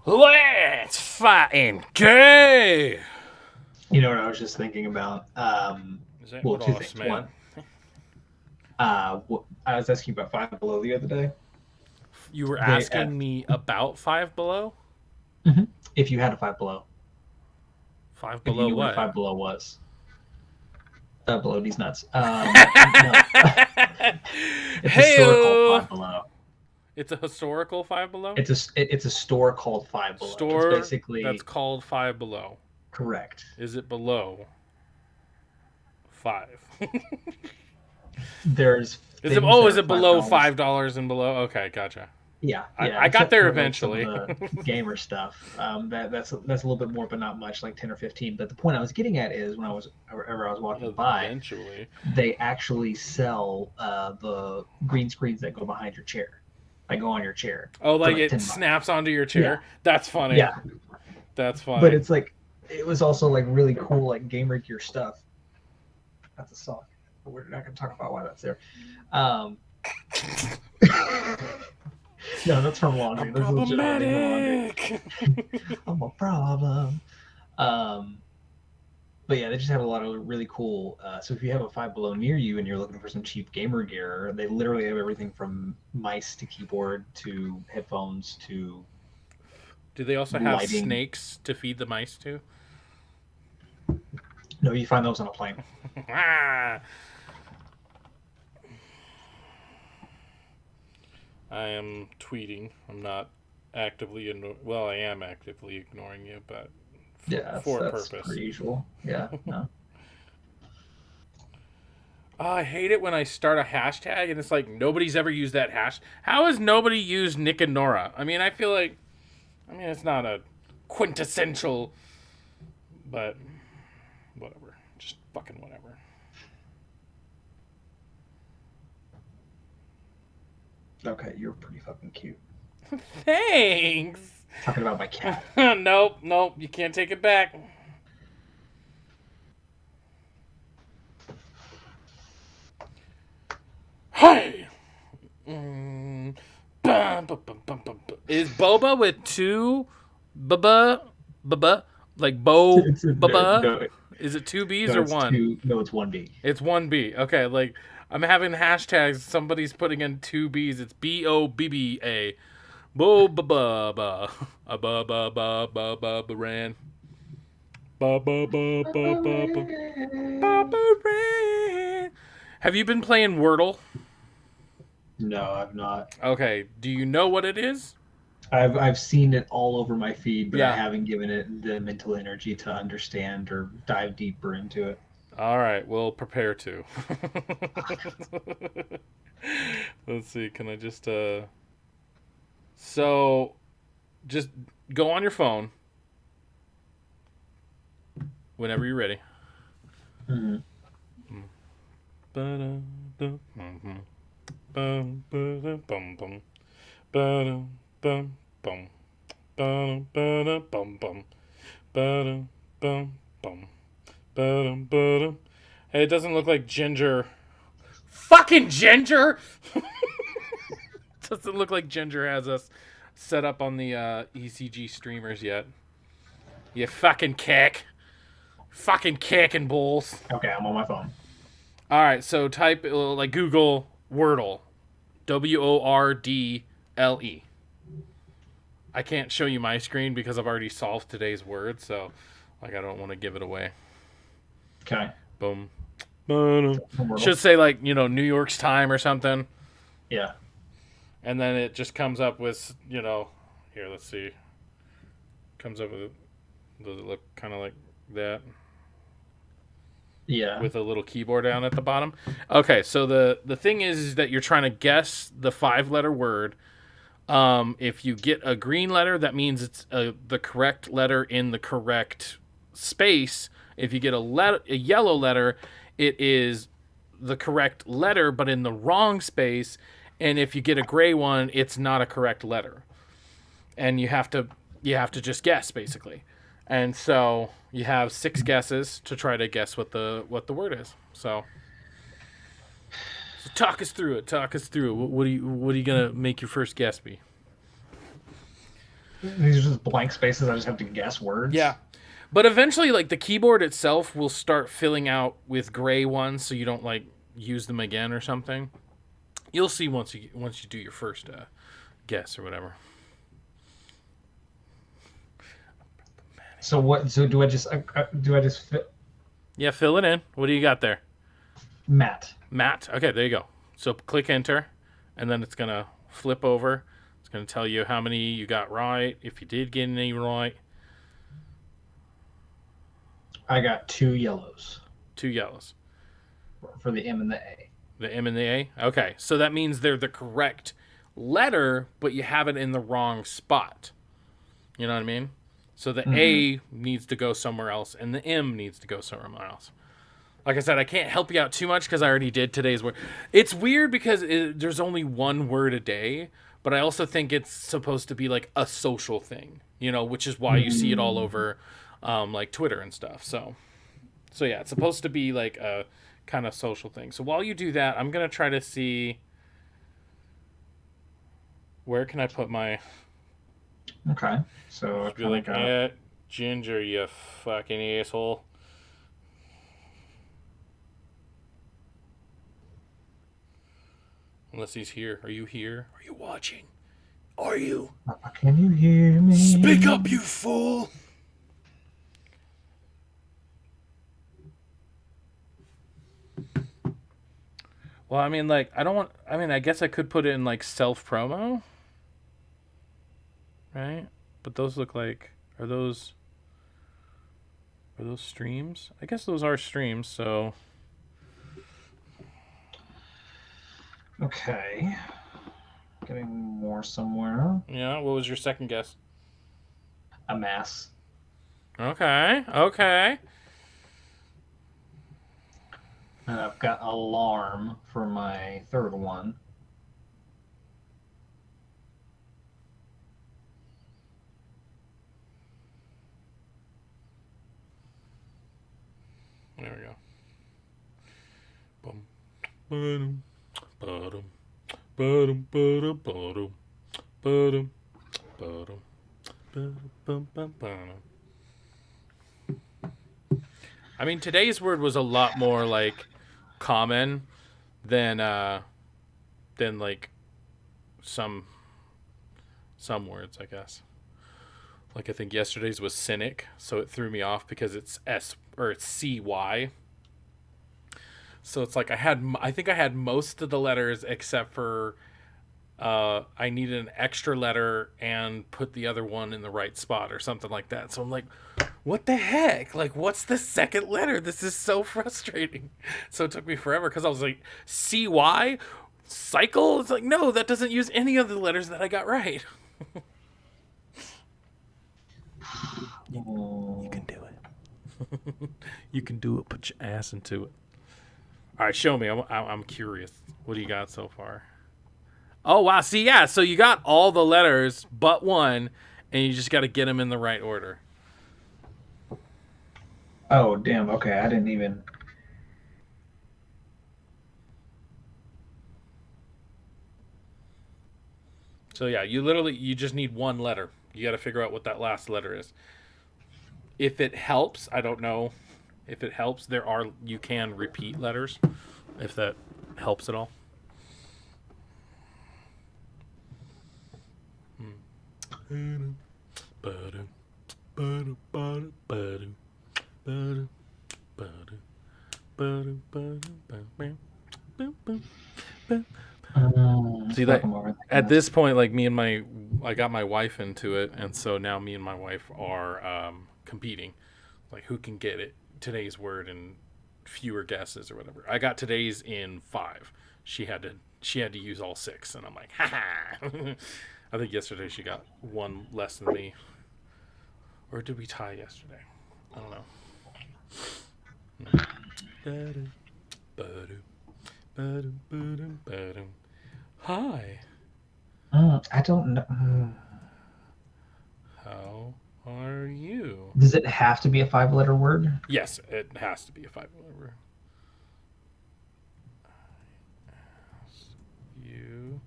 Let's fucking go! You know what I was just thinking about? Is that Well, what two all things. smell? One, I was asking about Five Below the other day. You were They, asking me about Five Below? if you had a Five Below, Five if you Below knew what a what? Five Below was. Below these nuts. No, it's a store called Hey-o! Five Below. It's a historical Five Below? It's a store called Five Below. It's Store that's basically called Five Below. correct. Is it below five? There's Is it? things Oh, that is are it below $5. $5 and below? Okay, gotcha. Yeah, I got except there for like some of eventually. the gamer stuff. That's a little bit more, but not much, like 10 or 15. But the point I was getting at is whenever I was walking by, Eventually. they actually sell the green screens that go behind your chair, that go on your chair Oh, for like like it $10. snaps onto your Yeah, chair? That's funny. yeah. That's But funny. it's like it was also like really cool, like gamer gear stuff. That's a sock. We're not going to talk about why that's there. Um, no, that's from laundry. I'm There's legitimately no laundry. problematic. I'm a problem. Um, but yeah, they just have a lot of really cool. So if you have a Five Below near you and you're looking for some cheap gamer gear, they literally have everything from mice to keyboard to headphones to Do they also have lighting. snakes to feed the mice to? No, you find those on a plane. Ah! I am tweeting. I'm not actively well, I am actively ignoring you, but Yeah, for a that's purpose. per usual. Yeah, no. Oh, I hate it when I start a hashtag and it's like nobody's ever used that hash. How has nobody used Nick and Nora? I mean, I feel like, it's not a quintessential, but whatever. Just fucking whatever. Okay, you're pretty fucking cute. Thanks. Talking about my cat. Nope, you can't take it back. Hey. Is Boba with two Bubba like Bubba? No, Is it two B's no, or it's one? two. No, it's one B. It's one B. Okay, like I'm having hashtags. Somebody's putting in two B's. It's BOBBA. Bo ba ba ba a ba ba ba ba ba ba ran. Ba ba ba ba ba ba ba ba ran. Have you been playing Wordle? No, I've not. Okay, do you know what it is? I've seen it all over my feed, but I Yeah. haven't given it the mental energy to understand or dive deeper into it. All right, we'll prepare to. Let's see. Can I just So, just go on your phone whenever you're ready. Mm-hmm. Hey, it doesn't look like Ginger. Fucking Ginger! Doesn't look like Ginger has us set up on the ECG streamers yet. You fucking kick. Fucking kicking bulls. Okay, I'm on my phone. All right, so type like Google Wordle, WORDLE. I can't show you my screen because I've already solved today's word, so like I don't want to give it away. Okay. Boom. Wordle. Should say like New York's time or something, Yeah. and then it just comes up with here. Let's see. Comes up with. Does it look kind of like that? Yeah. With a little keyboard down at the bottom. Okay, so the thing is that you're trying to guess the 5-letter word. If you get a green letter, that means it's the correct letter in the correct space. If you get a yellow letter, it is the correct letter but in the wrong space. And if you get a gray one, it's not a correct letter. And you have to just guess basically. And so you have 6 guesses to try to guess what the word is. So talk us through it. What are you gonna make your first guess be? These are just blank spaces. I just have to guess Yeah. words. But eventually, like, the keyboard itself will start filling out with gray ones, so you don't like use them again or something. You'll see once you do your first guess or whatever. So what? So do I just fit Yeah, fill it in. What do you got there? Matt? Matt. Okay, there you go. So click enter, and then it's gonna flip over. It's gonna tell you how many you got right, if you did get any right. I got 2 yellows 2 yellows. for the M and the A. The M and the A? Okay, so that means they're the correct letter, but you have it in the wrong spot. You know what I mean? So the Mm-hmm. A needs to go somewhere else, and the M needs to go somewhere else. Like I said, I can't help you out too much because I already did today's word. It's weird because there's only one word a day, but I also think it's supposed to be like a social thing, which is why you see it all over like Twitter and stuff. So yeah, it's supposed to be like a kind of social thing. So while you do that, I'm going to try to see where can I put my... Okay. So I Be like, got... Ginger, you fucking asshole. Unless he's here. Are you here? Are you watching? Are you? Can you hear me? Speak up, you fool! Well, I mean, like, I guess I could put it in, like, self-promo. Right? But those look like... Are those streams? I guess those are streams, so... Okay. Getting more somewhere. Yeah, what was your second guess? A mass. Okay. And I've got alarm for my third one. There we go. Boom. Ba-dum. Ba-dum. Ba-dum. Ba-dum. Ba-dum. Ba-dum. Ba-dum. Ba-dum. I mean, today's word was a lot more like common than like some words, I guess. Like I think yesterday's was cynic, so it threw me off because it's it's CY. So it's like I think I had most of the letters except for I needed an extra letter and put the other one in the right spot or something like that. So I'm like, what the heck? Like, what's the second letter? This is so frustrating. So it took me forever because I was like, CY? Cycle? It's like, no, that doesn't use any of the letters that I got right. You can do it. You can do it. Put your ass into it. All right, show me. I'm curious. What do you got so far? Oh, wow. See, yeah. So you got all the letters but one, and you just got to get them in the right order. Oh, damn. Okay, I didn't even... So, yeah, you just need one letter. You got to figure out what that last letter is. If it helps, I don't know. If it helps, you can repeat letters, if that helps at all. See that at this point, like I got my wife into it, and so now me and my wife are competing, like who can get it today's word in fewer guesses or whatever. I got today's in 5. She had to use all 6, and I'm like, ha ha. I think yesterday she got 1 less than me, or did we tie yesterday? I don't know. Hi. I don't know. How are you? Does it have to be a 5-letter word? Yes, it has to be a 5-letter word. I ask you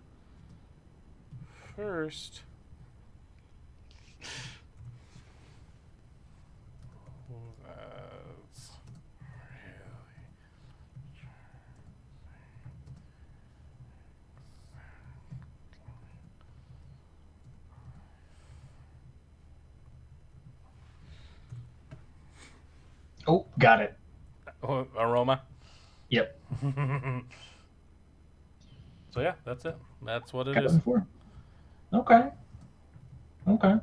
first. Oh, got it. Oh, aroma. Yep. So yeah, that's it. That's what it Got it is. before. Okay. Okay.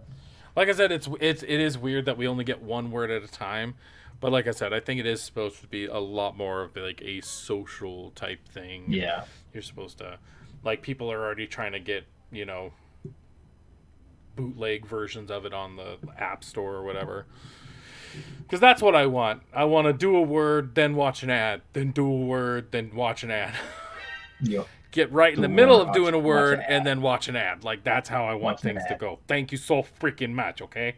Like I said, it is weird that we only get one word at a time. But like I said, I think it is supposed to be a lot more of like a social type thing, and Yeah. you're supposed to, like, people are already trying to get, bootleg versions of it on the app store or whatever. Because that's what I want. I want to do a word, then watch an ad, then do a word, then watch an ad. Yep. Get right in Do the a middle word, of doing a watch an word and ad. then watch an ad. Like, that's how I want Watch an things to ad. go. Thank you so freaking much, okay?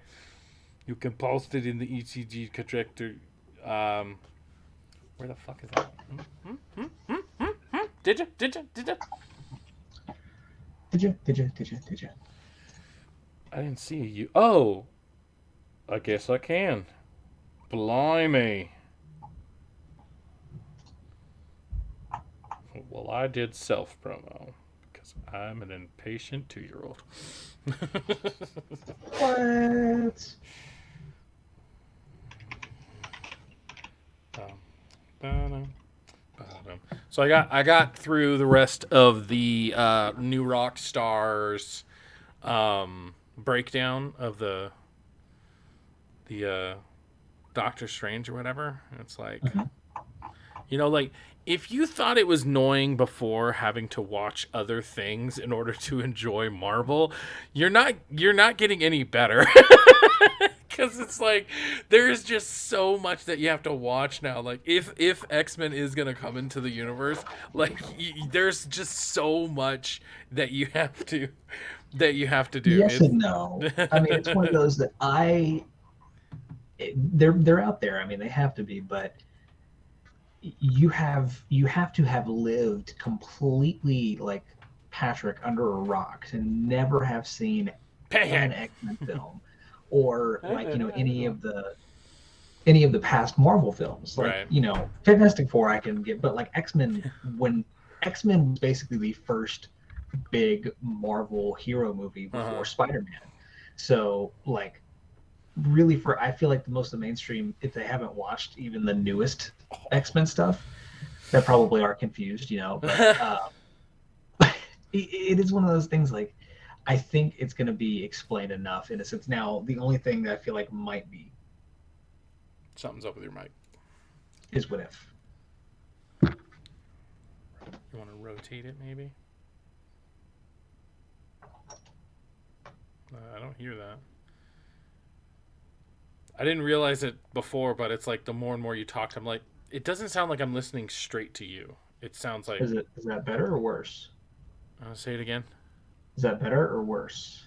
You can post it in the ECG contractor. Where the fuck is that? Did you? Did you? I didn't see you. Oh, I guess I can. Blimey. Well, I did self promo because I'm an impatient 2-year-old. What? So I got through the rest of the New Rock Stars breakdown of the Doctor Strange or whatever. It's like, like, if you thought it was annoying before having to watch other things in order to enjoy Marvel, you're not getting any better. Because it's like there's just so much that you have to watch now. Like, if X-Men is gonna come into the universe, like, there's just so much that you have to do. Yes and no. I mean, it's one of those that they're out there. I mean, they have to be, but you have to have lived completely like Patrick under a rock to never have seen an X-Men film, or like any of the past Marvel films. Like, Right. Fantastic Four I can get, but like X-Men, when X-Men was basically the first big Marvel hero movie before Spider-Man. So like really, I feel like most of the mainstream, if they haven't watched even the newest X-Men stuff, they probably are confused, but it is one of those things. Like, I think it's going to be explained enough in a sense. Now, the only thing that I feel like might be Something's up with your mic. is what if. You want to rotate it, maybe? I don't hear that. I didn't realize it before, but it's like the more and more you talked, I'm like, it doesn't sound like I'm listening straight to you. It sounds like. Is that better or worse? Say it again. Is that better or worse?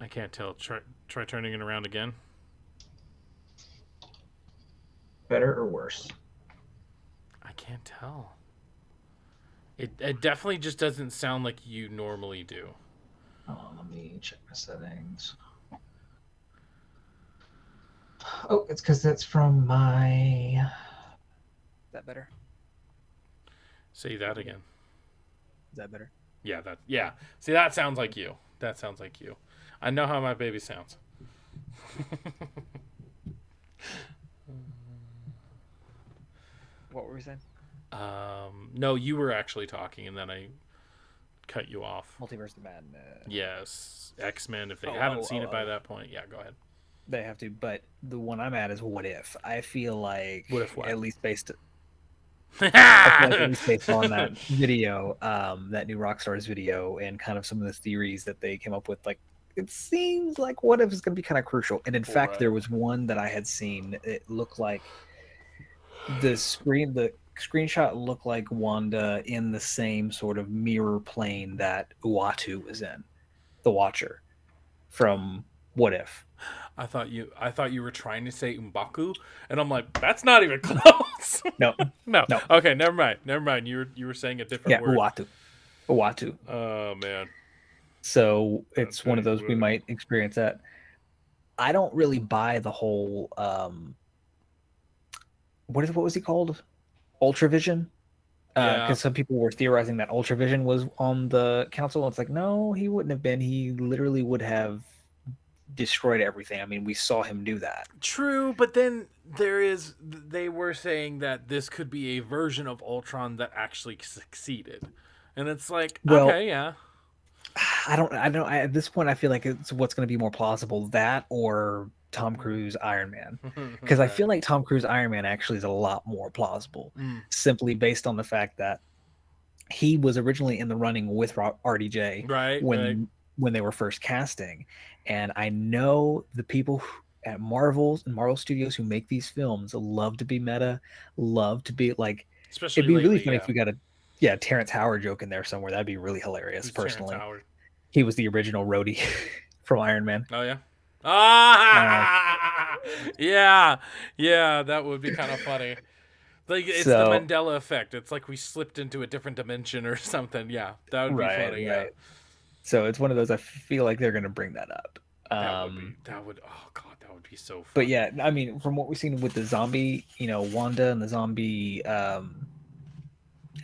I can't tell. Try turning it around again. Better or worse? I can't tell. It definitely just doesn't sound like you normally do. Let me check my settings. Oh, it's because that's from my. Is that better? Say that again. Is that better? Yeah. See, that sounds like you. That sounds like you. I know how my baby sounds. What were we saying? No, you were actually talking, and then I cut you off. Multiverse of Madness. Yes, X-Men. If they haven't seen it by that point, yeah, go ahead. They have to, but the one I'm at is What If. I feel like What if what? At least based on that video, that new Rockstars video, and kind of some of the theories that they came up with, like, it seems like What If is going to be kind of crucial. And in fact, there was one that I had seen. It looked like the screenshot looked like Wanda in the same sort of mirror plane that Uatu was in, the Watcher from What If. I thought you were trying to say M'Baku, and I'm like, that's not even close. No. Okay, never mind. You were saying a different word. Uatu. Oh man. So it's one of those we might experience that. I don't really buy the whole what was he called? Ultravision? Because some people were theorizing that Ultravision was on the council. It's like, no, he wouldn't have been. He literally would have destroyed everything. I mean, we saw him do that. True, but then they were saying that this could be a version of Ultron that actually succeeded. And it's like, Well, okay, yeah. At this point, I feel like it's what's going to be more plausible, that or Tom Cruise Iron Man, because I feel like Tom Cruise Iron Man actually is a lot more plausible, simply based on the fact that he was originally in the running with RDJ when they were first casting, and I know the people at Marvel Studios who make these films love to be meta, love to be like, especially it'd be lately, really funny if we got a Terrence Howard joke in there somewhere. That'd be really hilarious. Who's personally, Terrence Howard? He was the original roadie from Iron Man. Oh yeah. Ah, yeah, that would be kind of funny. Like, it's the Mandela effect. It's like we slipped into a different dimension or something. Yeah, that would be funny. Yeah. So it's one of those. I feel like they're going to bring that up. That would. Oh god, that would be so funny. But yeah, I mean, from what we've seen with the zombie, Wanda and the zombie,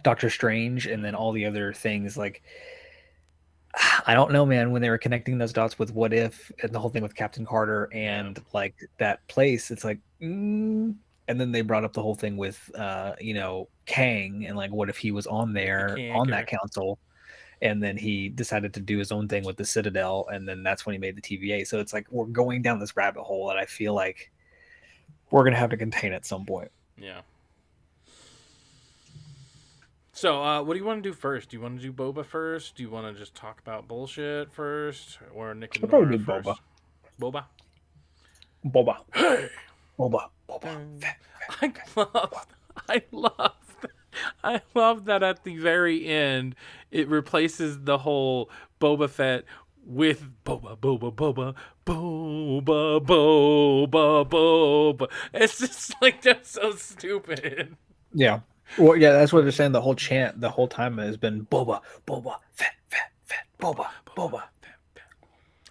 Doctor Strange, and then all the other things, like, I don't know, man. When they were connecting those dots with What If and the whole thing with Captain Carter and like that place, it's like, and then they brought up the whole thing with, Kang, and like, what if he was on there on that council, and then he decided to do his own thing with the Citadel, and then that's when he made the TVA. So it's like we're going down this rabbit hole that I feel like we're gonna have to contain at some point. Yeah. So, what do you want to do first? Do you want to do Boba first? Do you want to just talk about bullshit first, or Nick and Nora first? Boba. Boba. Hey. Boba. I love that at the very end it replaces the whole Boba Fett with Boba. It's just like, that's so stupid. Yeah. Well, yeah, that's what they're saying. The whole chant, the whole time has been Boba, Fett, Boba.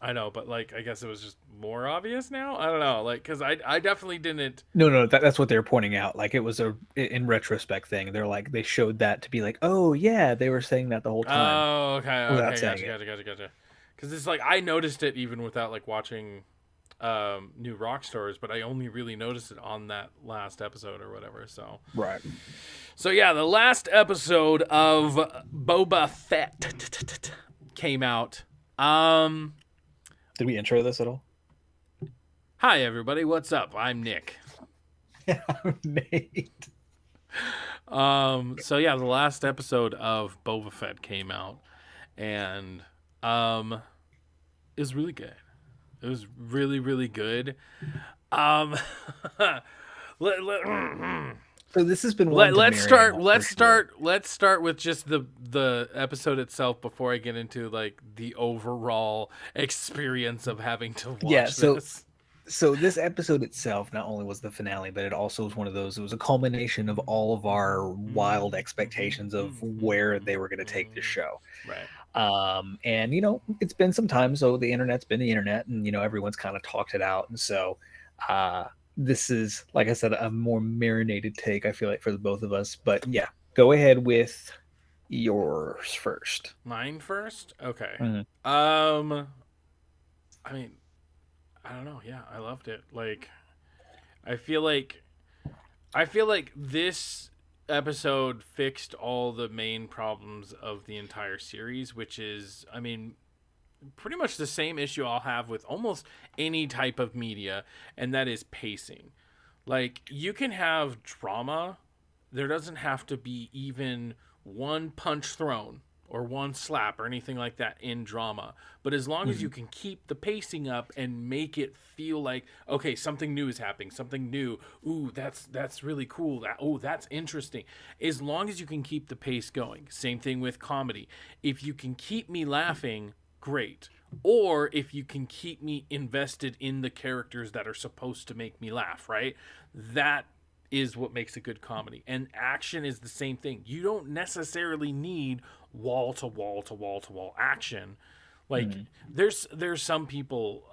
I know, but like, I guess it was just more obvious now. I don't know, like, because I definitely didn't. No, that's what they're pointing out. Like, it was in retrospect thing. They're like, they showed that to be like, oh yeah, they were saying that the whole time. Oh, okay, gotcha. Because it's like, I noticed it even without like watching New Rock Stars, but I only really noticed it on that last episode or whatever. So right. So yeah, the last episode of Boba Fett came out. Did we intro this at all? Hi everybody, what's up? I'm Nick. I'm Nate. So yeah, the last episode of Boba Fett came out, and it was really good. It was really, really good. So this has been let's start with just the episode itself before I get into like the overall experience of having to watch this. So this episode itself not only was the finale, but it also was one of those. It was a culmination of all of our wild expectations of where they were going to take the show. Right. And it's been some time, so the internet's been the internet, and everyone's kind of talked it out, and so this is, like I said, a more marinated take, I feel like, for the both of us. But yeah, go ahead with yours first. Mine first? Okay. Mm-hmm. I mean, I don't know. Yeah, I loved it. Like, I feel like this episode fixed all the main problems of the entire series, which is, I mean, pretty much the same issue I'll have with almost any type of media, and that is pacing. Like, you can have drama. There doesn't have to be even one punch thrown or one slap or anything like that in drama. But as long as you can keep the pacing up and make it feel like, okay, something new is happening, something new. Ooh, that's really cool. That's interesting. As long as you can keep the pace going. Same thing with comedy. If you can keep me laughing, great. Or if you can keep me invested in the characters that are supposed to make me laugh, right? That is what makes a good comedy. And action is the same thing. You don't necessarily need wall to wall action. Like, there's some people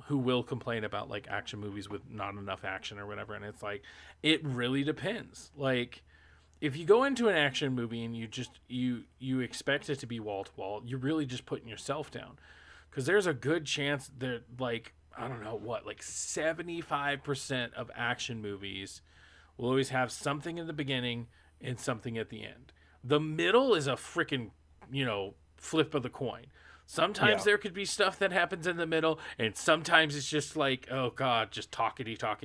who will complain about like action movies with not enough action or whatever, and it's like, it really depends. Like, if you go into an action movie and you expect it to be wall to wall, you're really just putting yourself down, because there's a good chance that, like, I don't know what, like 75% of action movies will always have something in the beginning and something at the end. The middle is a freaking, flip of the coin. Sometimes there could be stuff that happens in the middle, and sometimes it's just like, oh god, just talkity talk.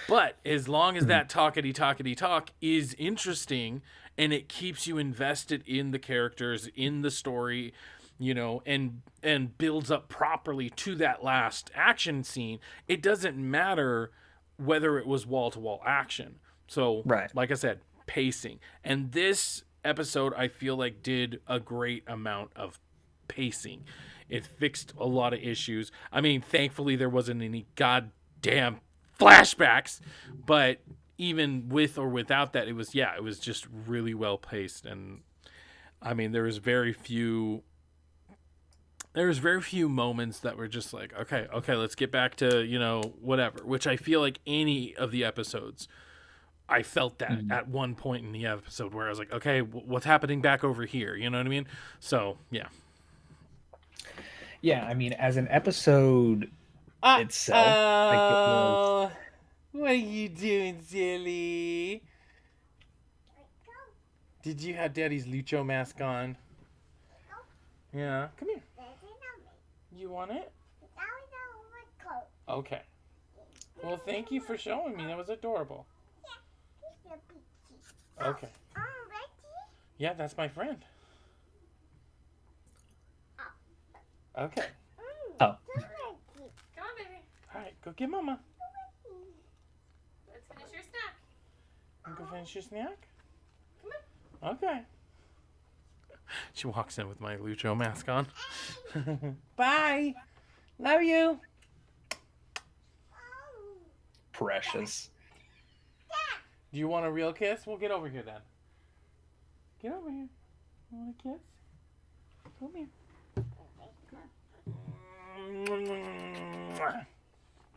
But as long as that talkity talk is interesting and it keeps you invested in the characters, in the story, and builds up properly to that last action scene, it doesn't matter whether it was wall-to-wall action. So, like I said, pacing. And this episode, I feel like, did a great amount of pacing. It fixed a lot of issues. I mean, thankfully, there wasn't any goddamn flashbacks, but even with or without that, it was just really well paced. And I mean, there was very few moments that were just like, okay, let's get back to, whatever, which I feel like any of the episodes, I felt that at one point in the episode where I was like, okay, what's happening back over here? You know what I mean? So, yeah. Yeah, I mean, as an episode itself, like it was... What are you doing, silly? Did you have Daddy's Lucho mask on? Yeah, come here. You want it? Okay. Well, thank you for showing me. That was adorable. Okay. Yeah, that's my friend. Okay. Oh. Come on, baby. All right, go get Mama. Let's finish your snack. You go finish your snack? Come on. Okay. She walks in with my Lucho mask on. Bye. Love you. Precious. Do you want a real kiss? We'll get over here then. Get over here. You want a kiss? Come here.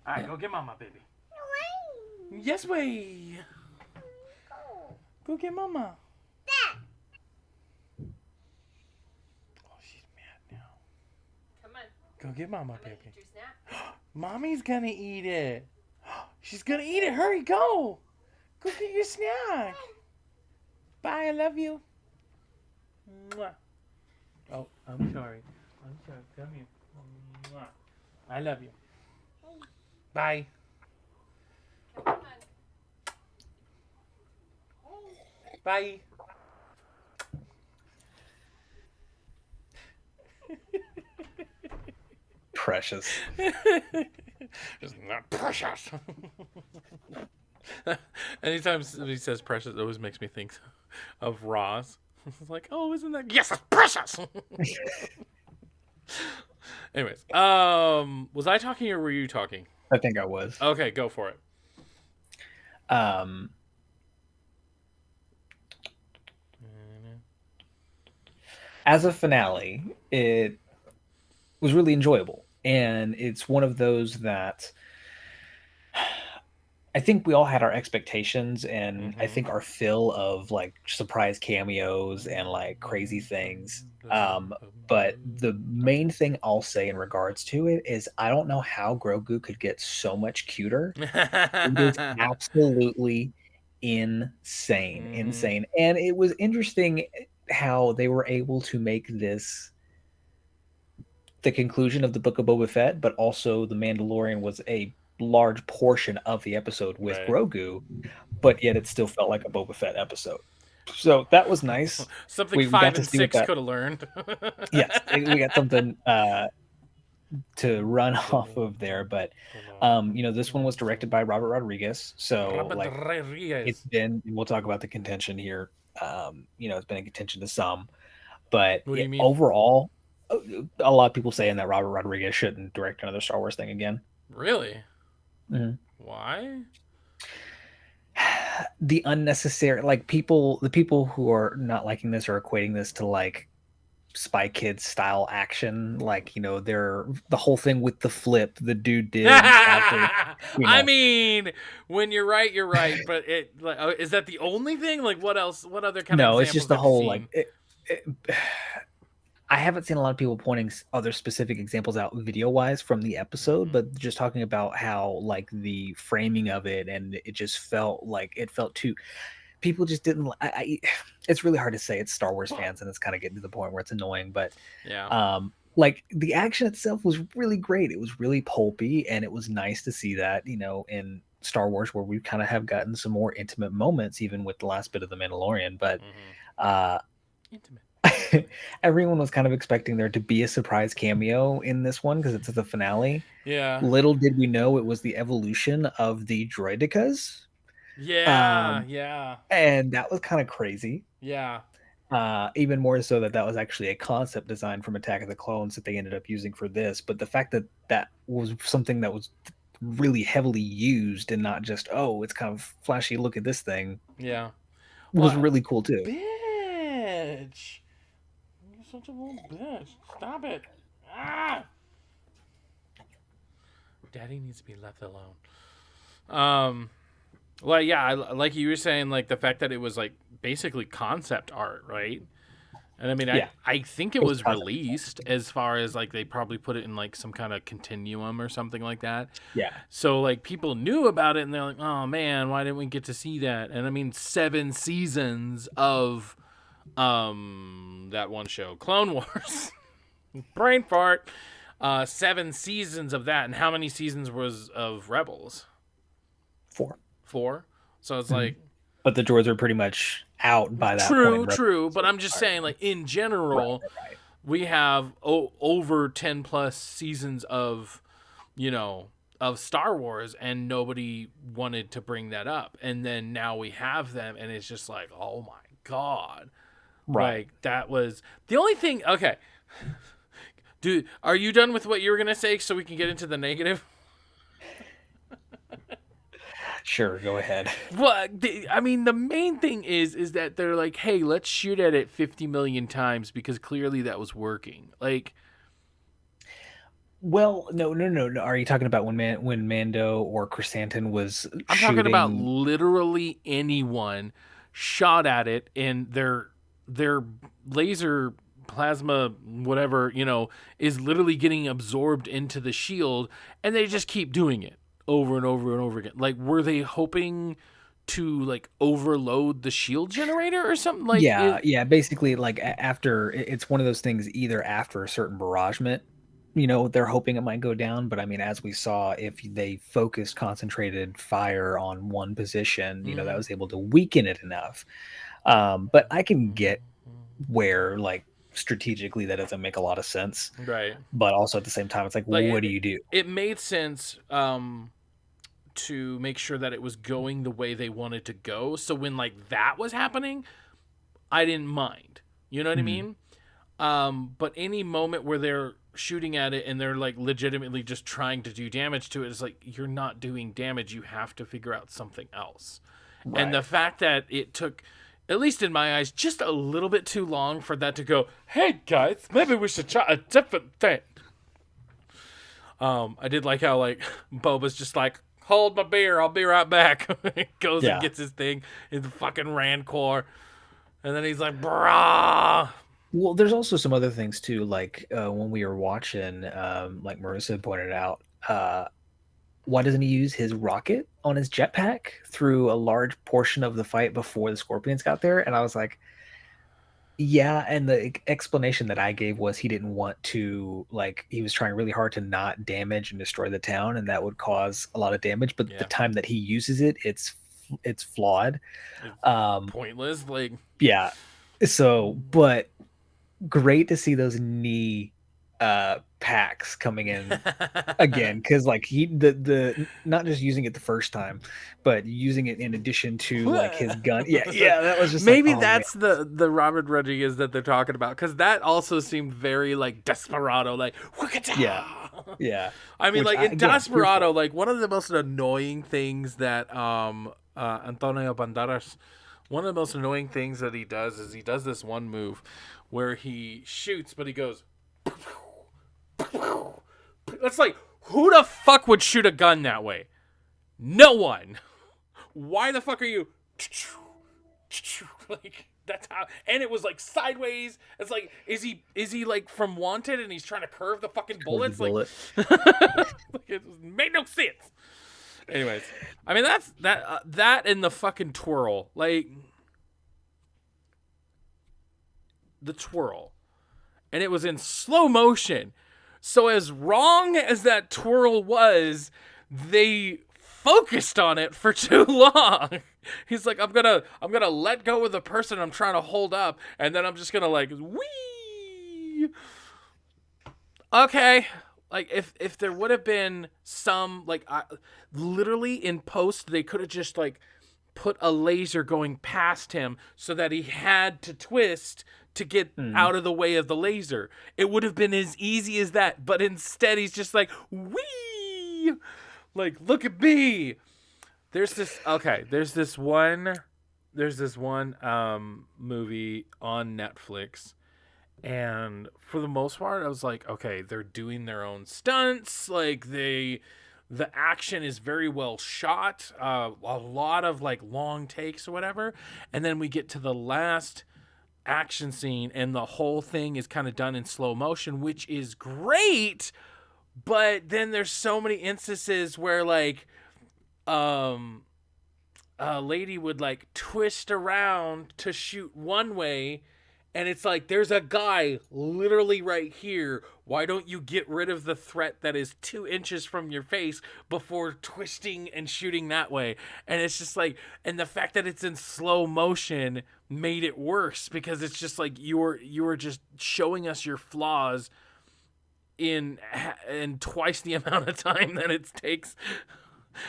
All right, go get Mama, baby. Yes, way. Go get Mama. Oh, she's mad now. Come on. Go get Mama, baby. Eat your snack. Mommy's gonna eat it. She's gonna eat it. Hurry, go. Go get your snack. Bye, I love you. Mwah. Oh, I'm sorry. Come here. Mwah. I love you. Bye. Come on. Bye. Precious. It's not precious. Anytime somebody says precious, it always makes me think of Roz. It's like, oh, isn't that? Yes, it's precious. Anyways, was I talking or were you talking? I think I was. Okay, go for it. As a finale, it was really enjoyable. And it's one of those that I think we all had our expectations and I think our fill of like surprise cameos and like crazy things. But the main thing I'll say in regards to it is I don't know how Grogu could get so much cuter. It is absolutely insane. And it was interesting how they were able to make this the conclusion of the Book of Boba Fett, but also the Mandalorian was a large portion of the episode with Grogu, but yet it still felt like a Boba Fett episode. So that was nice. Something we 5 and 6 could have learned. Yes, we got something to run off of there. But this one was directed by Robert Rodriguez. So it's been. We'll talk about the contention here. It's been a contention to some, but overall, a lot of people saying that Robert Rodriguez shouldn't direct another Star Wars thing again. Really? Mm-hmm. Why? The unnecessary, like the people who are not liking this are equating this to like Spy Kids style action, like they're the whole thing with the flip the dude did. After, I mean, when you're right, but it is that the only thing? Like, what else? What other kind of? No, it's just the whole like. I haven't seen a lot of people pointing other specific examples out video wise from the episode, but just talking about how like the framing of it, and it just felt like it felt too. People just didn't. It's really hard to say. It's Star Wars fans, and it's kind of getting to the point where it's annoying. But Yeah. like the action itself was really great. It was really pulpy, and it was nice to see that, you know, in Star Wars where we kind of have gotten some more intimate moments, even with the last bit of the Mandalorian. But Intimate. everyone was kind of expecting there to be a surprise cameo in this one because it's the finale. Yeah. Little did we know it was the evolution of the droidicas. Yeah. Yeah. And that was kind of crazy. Yeah. Even more so that was actually a concept design from Attack of the Clones that they ended up using for this. But the fact that that was something that was really heavily used and not just, oh, it's kind of flashy, look at this thing, Yeah. was really cool too. Bitch. You're such a little bitch. Stop it. Ah! Daddy needs to be left alone. Well, yeah, like you were saying, like the fact that it was like basically concept art, right? And I mean, Yeah. I think it was released as far as like they probably put it in like some kind of continuum or something like that. Yeah. So like people knew about it and they're like, oh man, why didn't we get to see that? And I mean, 7 seasons of that one show, Clone Wars. Brain fart. 7 seasons of that, and how many seasons was of Rebels? 4. So it's like, but the droids are pretty much out by that point. True. But I'm just saying, like in general, Right. we have over 10 plus seasons of, you know, of Star Wars, and nobody wanted to bring that up, and then now we have them, and it's just like, oh my god, Right. like that was the only thing. Okay. Dude, are you done with what you were going to say so we can get into the negative? Sure, go ahead. Well, I mean, the main thing is that they're like, hey, let's shoot at it 50 million times because clearly that was working. Like, Well, no. Are you talking about when Mando or Chrysanthemum was I'm shooting? talking about literally anyone shot at it and their laser plasma, whatever, you know, is literally getting absorbed into the shield, and they just keep doing it over and over and over again. Like, were they hoping to like overload the shield generator or something? Like, yeah. Basically, like after it's one of those things. Either after a certain barragement, you know, they're hoping it might go down. But I mean, as we saw, if they focused, concentrated fire on one position, you know, that was able to weaken it enough. But I can get where like strategically that doesn't make a lot of sense, right? But also at the same time, it's like what do you do? It made sense to make sure that it was going the way they wanted to go. So when like that was happening, I didn't mind. You know what I mean? But any moment where they're shooting at it and they're like legitimately just trying to do damage to it, it's like, you're not doing damage. You have to figure out something else. Right. And the fact that it took, at least in my eyes, just a little bit too long for that to go, hey guys, maybe we should try a different thing. I did like how like Boba's just like, hold my beer, I'll be right back. Goes and gets his thing, his fucking Rancor, and then he's like, brah. Well, there's also some other things too, like when we were watching, like Marissa pointed out, why doesn't he use his rocket on his jetpack through a large portion of the fight before the Scorpions got there? And I was like, yeah, and the explanation that I gave was he didn't want to, like, he was trying really hard to not damage and destroy the town, and that would cause a lot of damage. But the time that he uses it, it's flawed. It's pointless. Like, yeah. So, but great to see those knee packs coming in again, because like the not just using it the first time, but using it in addition to like his gun. Yeah, that was just maybe like, that's the Robert Rodriguez that they're talking about, because that also seemed very like Desperado, like yeah. I mean, like in Desperado, like one of the most annoying things that Antonio Banderas, one of the most annoying things that he does is he does this one move where he shoots, but he goes. That's like, who the fuck would shoot a gun that way? No one. Why the fuck are you? Like, That's how, and it was like sideways. It's like, is he like from Wanted and he's trying to curve the fucking bullets? bullet. Like, like it made no sense. Anyways, I mean that and the fucking twirl, like the twirl, and it was in slow motion. So as wrong as that twirl was, they focused on it for too long. He's like, I'm gonna let go of the person I'm trying to hold up, and then I'm just gonna like wee. Okay, like if there would have been some like literally in post, they could have just like put a laser going past him so that he had to twist to get out of the way of the laser. It would have been as easy as that, but instead he's just like wee. Like, look at me. There's this one movie on Netflix, and for the most part I was like, okay, they're doing their own stunts, like the action is very well shot, a lot of like long takes or whatever, and then we get to the last action scene and the whole thing is kind of done in slow motion, which is great. But then there's so many instances where like a lady would like twist around to shoot one way, and it's like, there's a guy literally right here. Why don't you get rid of the threat that is 2 inches from your face before twisting and shooting that way? And it's just like, and the fact that it's in slow motion made it worse, because it's just like you were just showing us your flaws in twice the amount of time that it takes.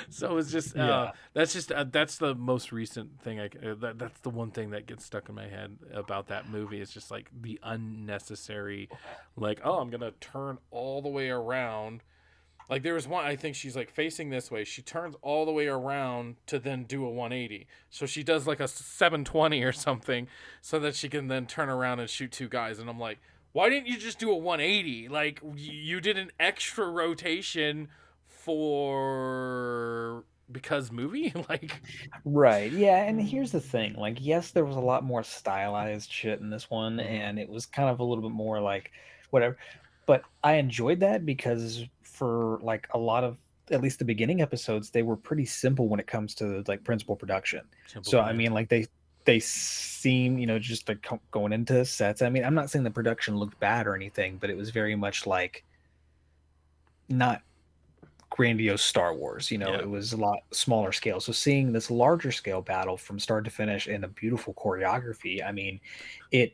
So it's just that's the most recent thing that's the one thing that gets stuck in my head about that movie. It's just like the unnecessary, like, oh, I'm gonna turn all the way around. Like there was one, I think she's like facing this way, she turns all the way around to then do a 180, so she does like a 720 or something so that she can then turn around and shoot 2 guys. And I'm like, why didn't you just do a 180? Like, you did an extra rotation because movie? Like, Right. Yeah, and here's the thing. Like, yes, there was a lot more stylized shit in this one, and it was kind of a little bit more like whatever. But I enjoyed that because for like a lot of, at least the beginning episodes, they were pretty simple when it comes to like principal production. So I mean, like they seem, just like going into sets. I mean, I'm not saying the production looked bad or anything, but it was very much like not grandiose Star Wars. It was a lot smaller scale. So seeing this larger scale battle from start to finish in a beautiful choreography, I mean, it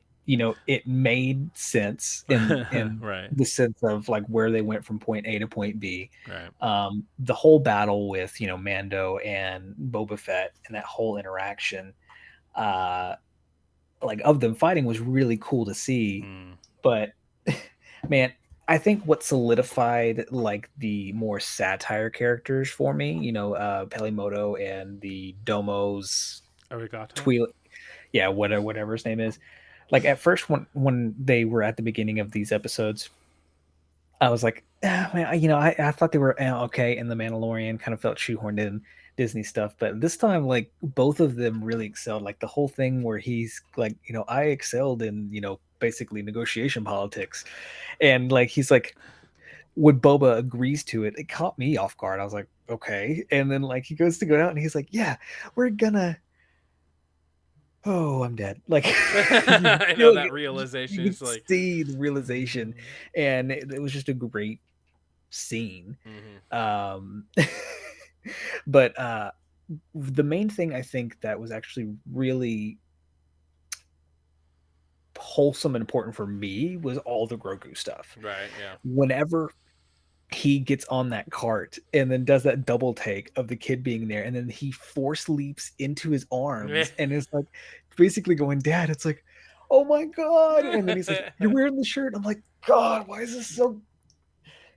made sense in right. the sense of like where they went from point A to point B. Right. The whole battle with Mando and Boba Fett and that whole interaction, like of them fighting, was really cool to see. But man, I think what solidified like the more satire characters for me, Pelimoto and the Domo's Arigato. Whatever his name is. Like at first when they were at the beginning of these episodes, I was like, man, I thought they were okay, and the Mandalorian kind of felt shoehorned in Disney stuff. But this time, like, both of them really excelled. Like the whole thing where he's like, I excelled in, basically negotiation politics. And like, he's like, when Boba agrees to it, it caught me off guard. I was like, okay. And then like, he goes to go out and he's like, yeah, we're gonna, oh, I'm dead. Like, I know that realization. You like, see the realization, and it was just a great scene. But the main thing I think that was actually really wholesome and important for me was all the Grogu stuff. Right. Yeah. Whenever he gets on that cart and then does that double take of the kid being there, and then he force leaps into his arms and is like basically going, Dad, it's like, oh my God. And then he's like, you're wearing the shirt. I'm like, God, why is this so,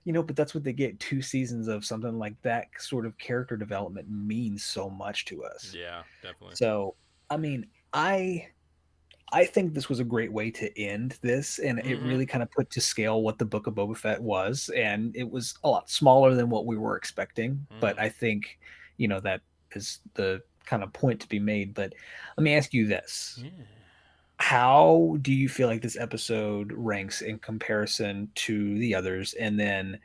but that's what they get. 2 seasons of something like that sort of character development means so much to us. Yeah, definitely. So, I mean, I think this was a great way to end this, and it really kind of put to scale what the Book of Boba Fett was, and it was a lot smaller than what we were expecting, but I think, that is the kind of point to be made. But let me ask you this. How do you feel like this episode ranks in comparison to the others? And then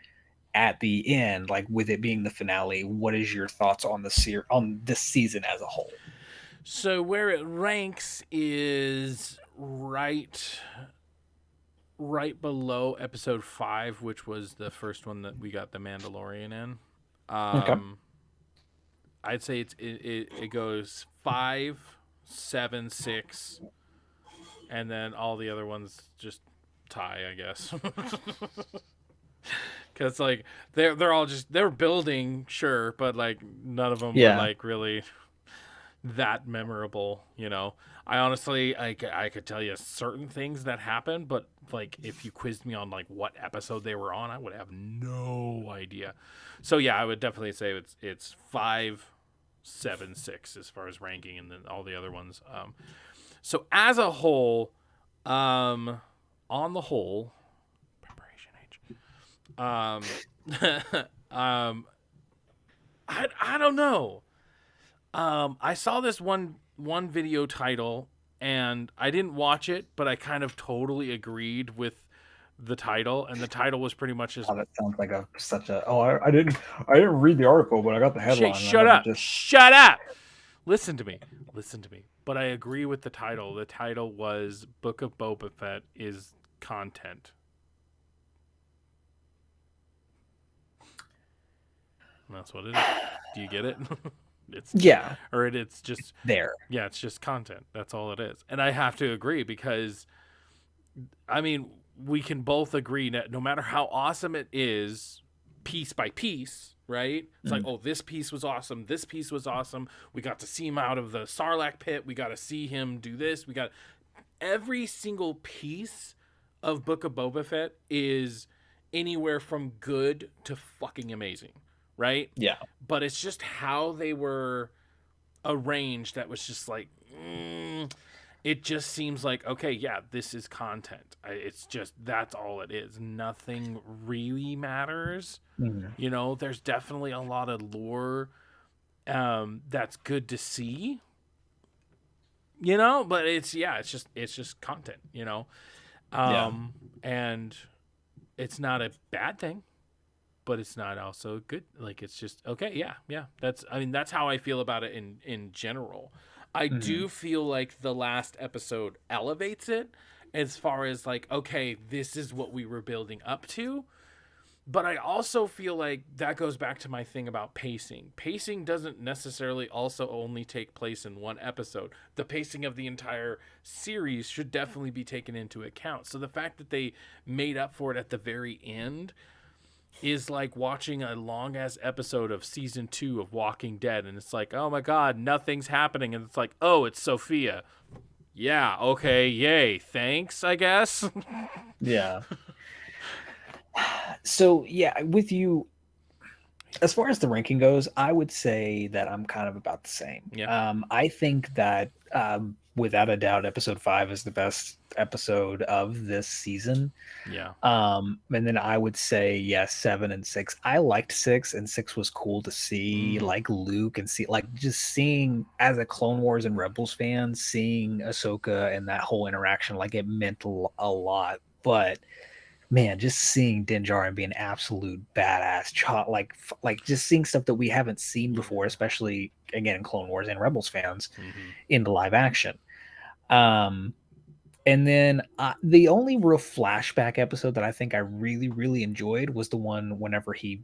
at the end, like with it being the finale, what is your thoughts on on this season as a whole? So where it ranks is right below episode 5, which was the first one that we got the Mandalorian in. Okay. I'd say it goes 5, 7, 6, and then all the other ones just tie, I guess. Because like they're all just they're building, sure, but like none of them were Yeah. like really that memorable, you know. I honestly, I could tell you certain things that happened, but like if you quizzed me on like what episode they were on, I would have no idea. So yeah, I would definitely say it's 5, 7, 6 as far as ranking, and then all the other ones. So as a whole, on the whole, preparation age. I don't know. I saw this one video title, and I didn't watch it, but I kind of totally agreed with the title, and the title was pretty much just Oh, that sounds like such a. Oh, I didn't read the article, but I got the headline. Shut up! Shut up! Listen to me. But I agree with the title. The title was Book of Boba Fett is content. And that's what it is. Do you get it? It's just there. Yeah, it's just content. That's all it is. And I have to agree because, I mean, we can both agree that no matter how awesome it is, piece by piece, right? It's like, oh, this piece was awesome. This piece was awesome. We got to see him out of the Sarlacc pit. We got to see him do this. We got every single piece of Book of Boba Fett is anywhere from good to fucking amazing, right? Yeah. But it's just how they were arranged that was just like, it just seems like, okay, yeah, this is content. It's just, that's all it is. Nothing really matters. Mm-hmm. You know, there's definitely a lot of lore that's good to see, you know, but it's just content, you know? And it's not a bad thing, but it's not also good. Like, it's just, okay, yeah. That's how I feel about it in general. I do feel like the last episode elevates it as far as like, okay, this is what we were building up to. But I also feel like that goes back to my thing about pacing. Pacing doesn't necessarily also only take place in one episode. The pacing of the entire series should definitely be taken into account. So the fact that they made up for it at the very end is like watching a long ass episode of season 2 of Walking Dead, and it's like, oh my god, nothing's happening, and it's like, oh, it's Sophia. Yeah, okay, yay, thanks, I guess. Yeah. So yeah, with you, as far as the ranking goes, I would say that I'm kind of about the same. Yeah. I think that without a doubt, episode 5 is the best episode of this season. Yeah. And then I would say, yeah, 7 and 6. I liked 6, and 6 was cool to see, like Luke, and see, like, just seeing as a Clone Wars and Rebels fan, seeing Ahsoka and that whole interaction, like, it meant a lot. But man, just seeing Din Djarin be an absolute badass, like just seeing stuff that we haven't seen before, especially again in Clone Wars and Rebels fans, into live action. And then the only real flashback episode that I think I really, really enjoyed was the one whenever he,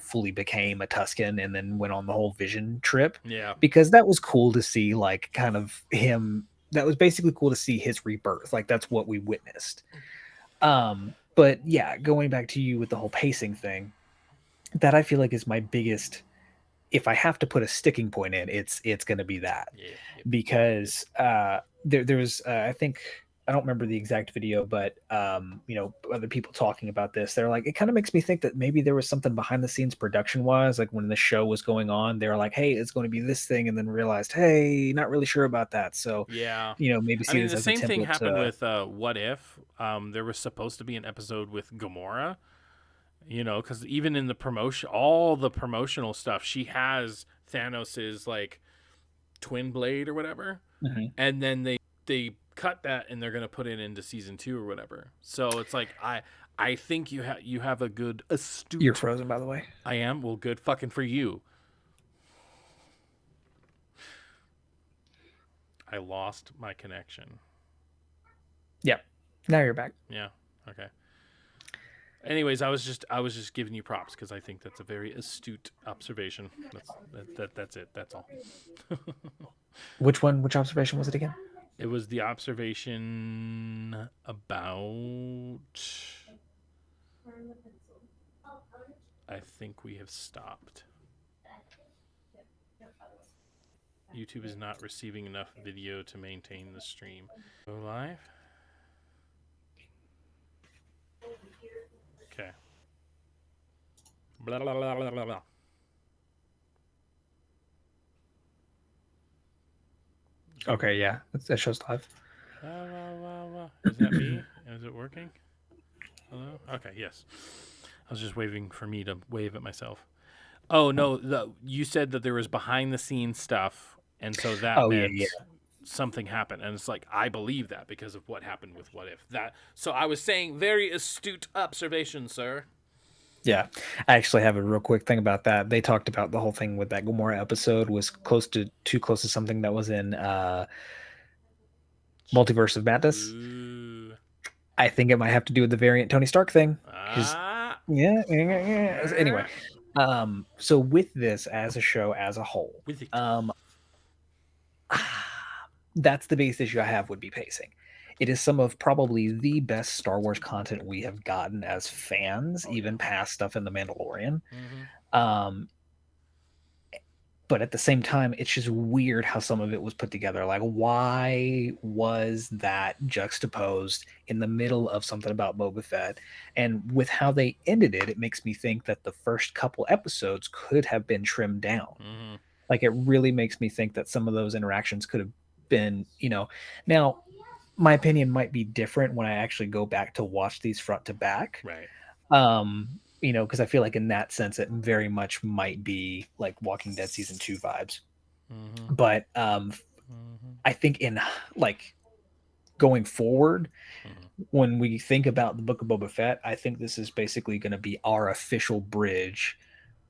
fully became a Tusken and then went on the whole Vision trip. Yeah. Because that was cool to see, like, kind of him. That was basically cool to see his rebirth. Like, that's what we witnessed. But yeah, going back to you with the whole pacing thing, that I feel like is my biggest. If I have to put a sticking point in, it's going to be that, because there was I think, I don't remember the exact video, but other people talking about this, they're like, it kind of makes me think that maybe there was something behind the scenes production wise, like when the show was going on, they were like, hey, it's going to be this thing, and then realized, hey, not really sure about that. So yeah, maybe see this the as same a thing template happened with What If. There was supposed to be an episode with Gamora, because even in the promotion, all the promotional stuff, she has Thanos's like twin blade or whatever, and then they cut that and they're gonna put it into season 2 or whatever. So it's like I think you have a good astute. You're frozen, by the way. I am. Well, good fucking for you. I lost my connection. Yep. Now you're back. Yeah. Okay. Anyways, I was just giving you props because I think that's a very astute observation. That's it. That's all. Which one? Which observation was it again? It was the observation about. I think we have stopped. YouTube is not receiving enough video to maintain the stream. Go live. Okay. Blah, blah, blah, blah, blah, blah. Okay, yeah, that shows live. Blah, blah, blah, blah. Is that me? Is it working? Hello? Okay, yes. I was just waving for me to wave at myself. Oh, no, you said that there was behind-the-scenes stuff, and so that meant something happened. And it's like, I believe that because of what happened with What If. So I was saying, very astute observation, sir. Yeah, I actually have a real quick thing about that. They talked about the whole thing with that Gamora episode was too close to something that was in Multiverse of Madness. Ooh. I think it might have to do with the variant Tony Stark thing. Ah. Yeah. Anyway, so with this as a show as a whole, With it. That's the biggest issue I have would be pacing. It is some of probably the best Star Wars content we have gotten as fans, even past stuff in The Mandalorian. Mm-hmm. But at the same time, it's just weird how some of it was put together. Like, why was that juxtaposed in the middle of something about Boba Fett? And with how they ended it, it makes me think that the first couple episodes could have been trimmed down. Mm-hmm. Like, it really makes me think that some of those interactions could have been, now my opinion might be different when I actually go back to watch these front to back. Right. Because I feel like in that sense, it very much might be like Walking Dead season 2 vibes. Mm-hmm. But I think in like going forward, when we think about the Book of Boba Fett, I think this is basically going to be our official bridge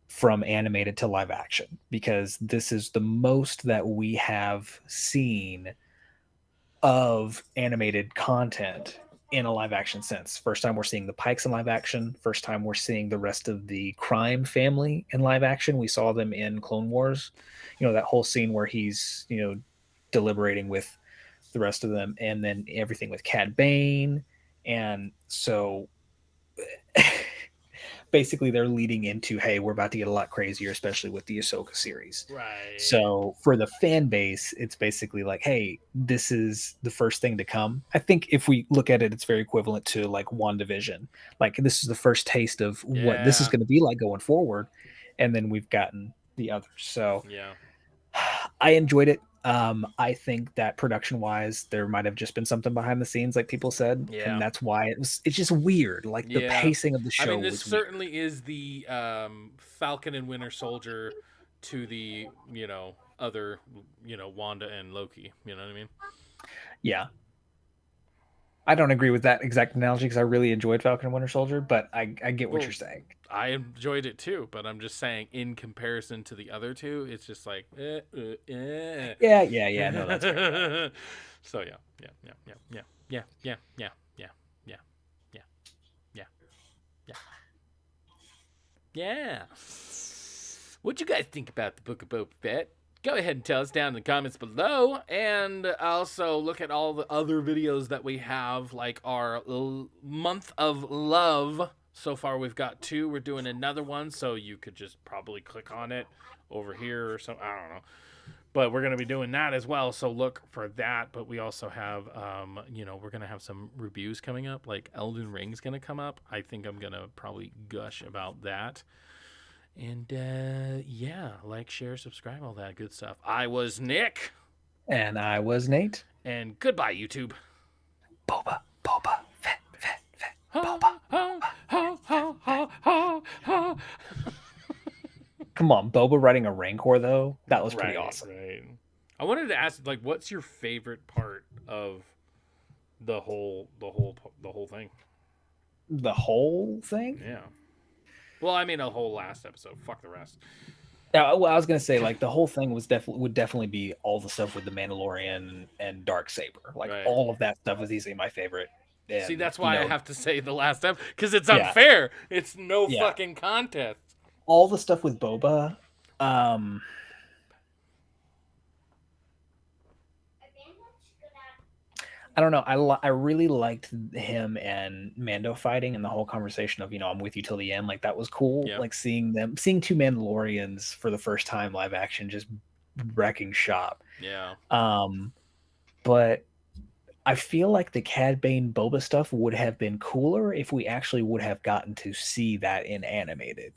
from animated to live action, because this is the most that we have seen of animated content in a live action sense. First time we're seeing the Pikes in live action. First time we're seeing the rest of the crime family in live action. We saw them in Clone Wars. That whole scene where he's, deliberating with the rest of them, and then everything with Cad Bane. And so basically they're leading into, hey, we're about to get a lot crazier, especially with the Ahsoka series. Right. So for the fan base, it's basically like, hey, this is the first thing to come. I think if we look at it, it's very equivalent to like WandaVision. Like, this is the first taste of what this is going to be like going forward. And then we've gotten the others. So yeah, I enjoyed it. I think that production wise, there might have just been something behind the scenes, like people said, and that's why it's just weird. Like, the pacing of the show. I mean, this certainly weird. Is the Falcon and Winter Soldier to the other Wanda and Loki. You know what I mean? Yeah. I don't agree with that exact analogy because I really enjoyed Falcon and Winter Soldier, but I get what you're saying. I enjoyed it too, but I'm just saying in comparison to the other two, it's just like, Yeah. No, that's fair. So yeah. What you guys think about the Book of Boba Fett? Go ahead and tell us down in the comments below, and also look at all the other videos that we have, like our month of love. So far we've got 2. We're doing another one, so you could just probably click on it over here or something. I don't know. But we're going to be doing that as well, so look for that. But we also have, we're going to have some reviews coming up, like Elden Ring's going to come up. I think I'm going to probably gush about that. And, like, share, subscribe, all that good stuff. I was Nick. And I was Nate. And goodbye, YouTube. Boba, Fett. Boba. Come on, Boba riding a Rancor, though? That was pretty awesome. Right. I wanted to ask, like, what's your favorite part of The whole thing. The whole thing. Yeah. Well, I mean, a whole last episode. Fuck the rest. Well, I was gonna say like the whole thing would definitely be all the stuff with the Mandalorian and Darksaber. Like Right. all of that stuff is easily my favorite. And, See, that's why I have to say the last episode because it's Yeah. unfair. It's no Yeah. fucking contest. all the stuff with Boba. I don't know. I really liked him and Mando fighting and the whole conversation of, I'm with you till the end. Like that was cool. Yeah. Like seeing two Mandalorians for the first time live action, just wrecking shop. Yeah. But I feel like the Cad Bane Boba stuff would have been cooler if we actually would have gotten to see that in animated.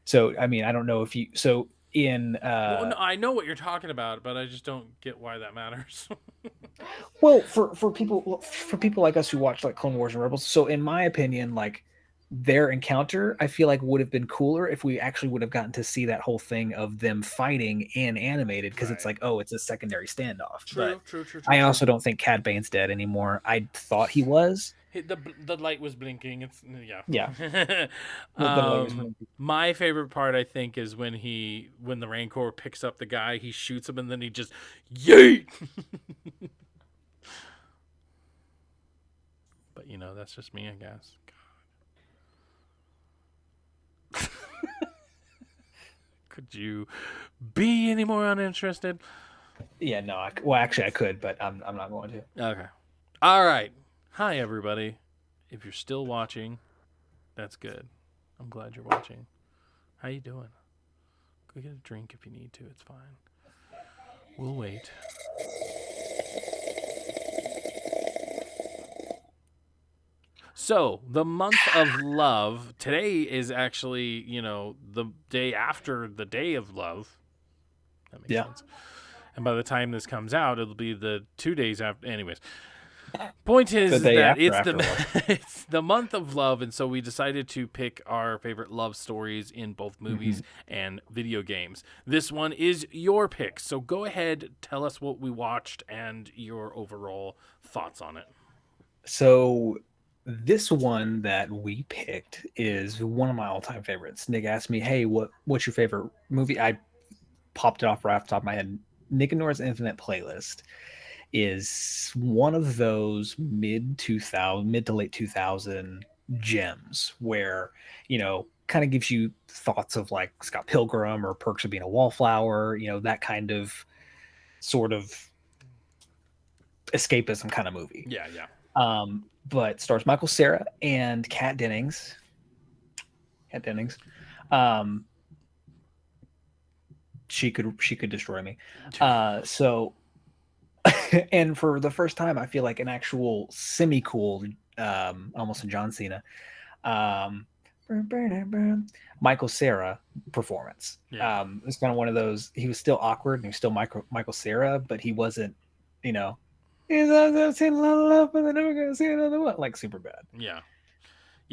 So, I mean, I don't know if you, so in, Well, no, I know what you're talking about, but I just don't get why that matters. well, for people like us who watch like Clone Wars and Rebels, so in my opinion, like their encounter, I feel like would have been cooler if we actually would have gotten to see that whole thing of them fighting in animated, because it's Right. like, oh, it's a secondary standoff. But True. I also don't think Cad Bane's dead anymore. I thought he was. The light was blinking. It's yeah. Yeah. The light was blinking. My favorite part, I think, is when the Rancor picks up the guy, he shoots him, and then he just yeet. But that's just me, I guess. God. Could you be any more uninterested? Yeah, no. Well, actually, I could, but I'm not going to. Okay. All right. Hi, everybody. If you're still watching, that's good. I'm glad you're watching. How you doing? Go get a drink if you need to. It's fine. We'll wait. So, the month of love. Today is actually, the day after the day of love. That makes sense. And by the time this comes out, it'll be the 2 days after. Anyways. Point is that it's the month of love, and so we decided to pick our favorite love stories in both movies and video games. This one is your pick, so go ahead, tell us what we watched and your overall thoughts on it. So this one that we picked is one of my all-time favorites. Nick asked me, "Hey, what's your favorite movie?" I popped it off right off the top of my head. Nick and Nora's Infinite Playlist is one of those mid to late 2000 gems where, kind of gives you thoughts of like Scott Pilgrim or Perks of Being a Wallflower, that kind of sort of escapism kind of movie. Yeah. But stars Michael Cera and Kat Dennings. She could destroy me. So and for the first time, I feel like an actual semi-cool, almost a John Cena, Michael Cera performance. Yeah. It's kind of one of those. He was still awkward and he was still Michael Cera, but he wasn't, he's seen a lot of love, but they're never gonna see another one. Like super bad. Yeah.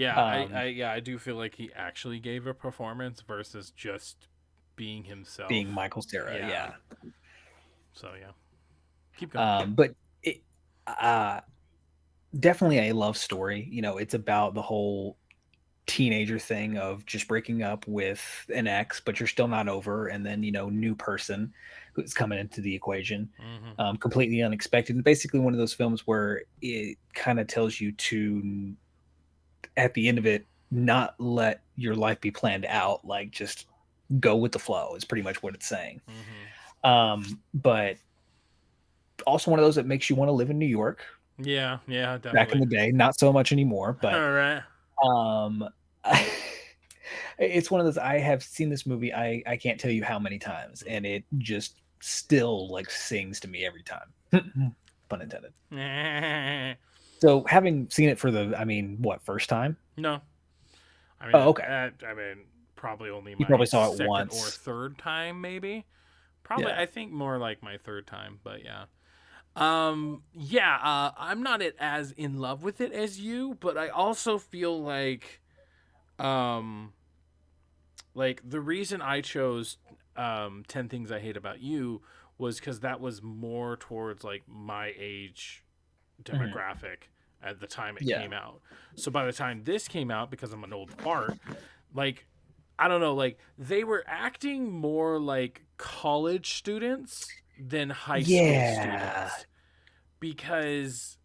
I do feel like he actually gave a performance versus just being himself. Being Michael Cera, yeah. So yeah. Keep going. But it, definitely a love story. It's about the whole teenager thing of just breaking up with an ex, but you're still not over, and then new person who's coming into the equation, completely unexpected. And basically one of those films where it kind of tells you to, at the end of it, not let your life be planned out. Like just go with the flow is pretty much what it's saying. But also one of those that makes you want to live in New York. Yeah, definitely. Back in the day, not so much anymore, but all right. It's one of those. I have seen this movie. I can't tell you how many times, and it just still like sings to me every time. Pun intended. So having seen it for first time? No. Okay. Probably only you probably saw it second once or third time, maybe. Probably, yeah. I think more like my third time, but yeah. I'm not as in love with it as you, but I also feel like the reason I chose 10 Things I Hate About You was because that was more towards like my age demographic at the time it Yeah. came out. So by the time this came out, because I'm an old fart, like, I don't know, like they were acting more like college students than high school Yeah. students, because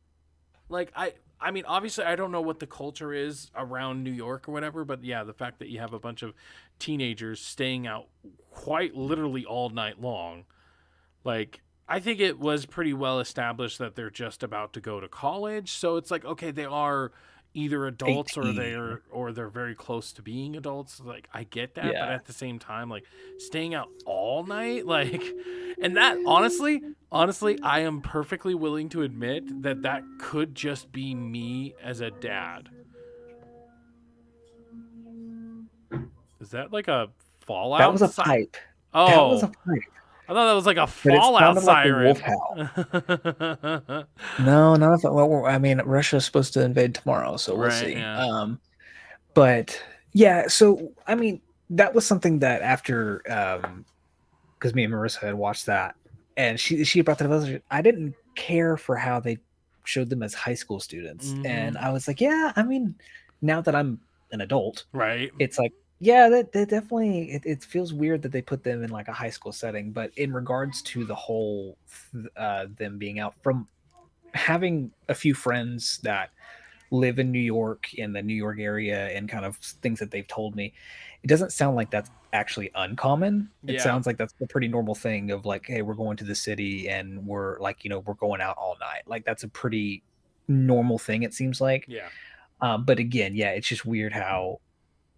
like I mean, obviously I don't know what the culture is around New York or whatever, but yeah, the fact that you have a bunch of teenagers staying out quite literally all night long, like I think it was pretty well established that they're just about to go to college, so it's like, okay, they are either adults or 18. they're very close to being adults. Like I get that, but Yeah. at the same time, like staying out all night, like, and that honestly, I am perfectly willing to admit that that could just be me as a dad. Is that like a fallout? That was a pipe. That was a Oh, pipe. I thought that was like a But it fallout sounded like a wolf siren. howl. No, none of it. Well, I mean, Russia's supposed to invade tomorrow, so we'll Right, see. yeah. But yeah, so I mean, that was something that after, because me and Marissa had watched that, and she brought that up. I didn't care for how they showed them as high school students, and I was like, yeah, I mean, now that I'm an adult, Right. it's like, yeah, that definitely it feels weird that they put them in like a high school setting. But in regards to the whole them being out, from having a few friends that live in New York, in the New York area, and kind of things that they've told me, it doesn't sound like that's actually uncommon. It Yeah. sounds like that's a pretty normal thing of like, hey, we're going to the city and we're like, we're going out all night. Like that's a pretty normal thing, it seems like. Yeah. But again, yeah, it's just weird how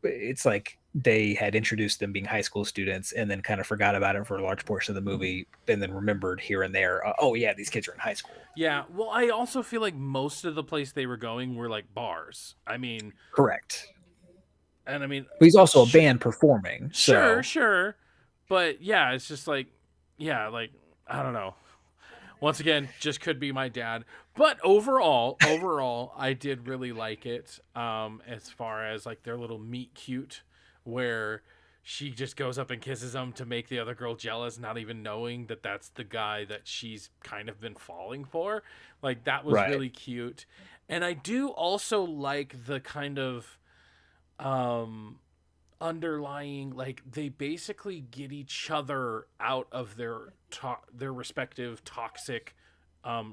it's like they had introduced them being high school students and then kind of forgot about it for a large portion of the movie, and then remembered here and there, oh yeah, these kids are in high school. Yeah. Well, I also feel like most of the place they were going were like bars. I mean, Correct. and I mean, But he's also a band performing. Sure, So sure. But yeah, it's just like, yeah, like, I don't know. Once again, just could be my dad. But overall, I did really like it. As far as like their little meet cute, where she just goes up and kisses him to make the other girl jealous, not even knowing that that's the guy that she's kind of been falling for. Like that was Right. really cute. And I do also like the kind of underlying, like they basically get each other out of their respective toxic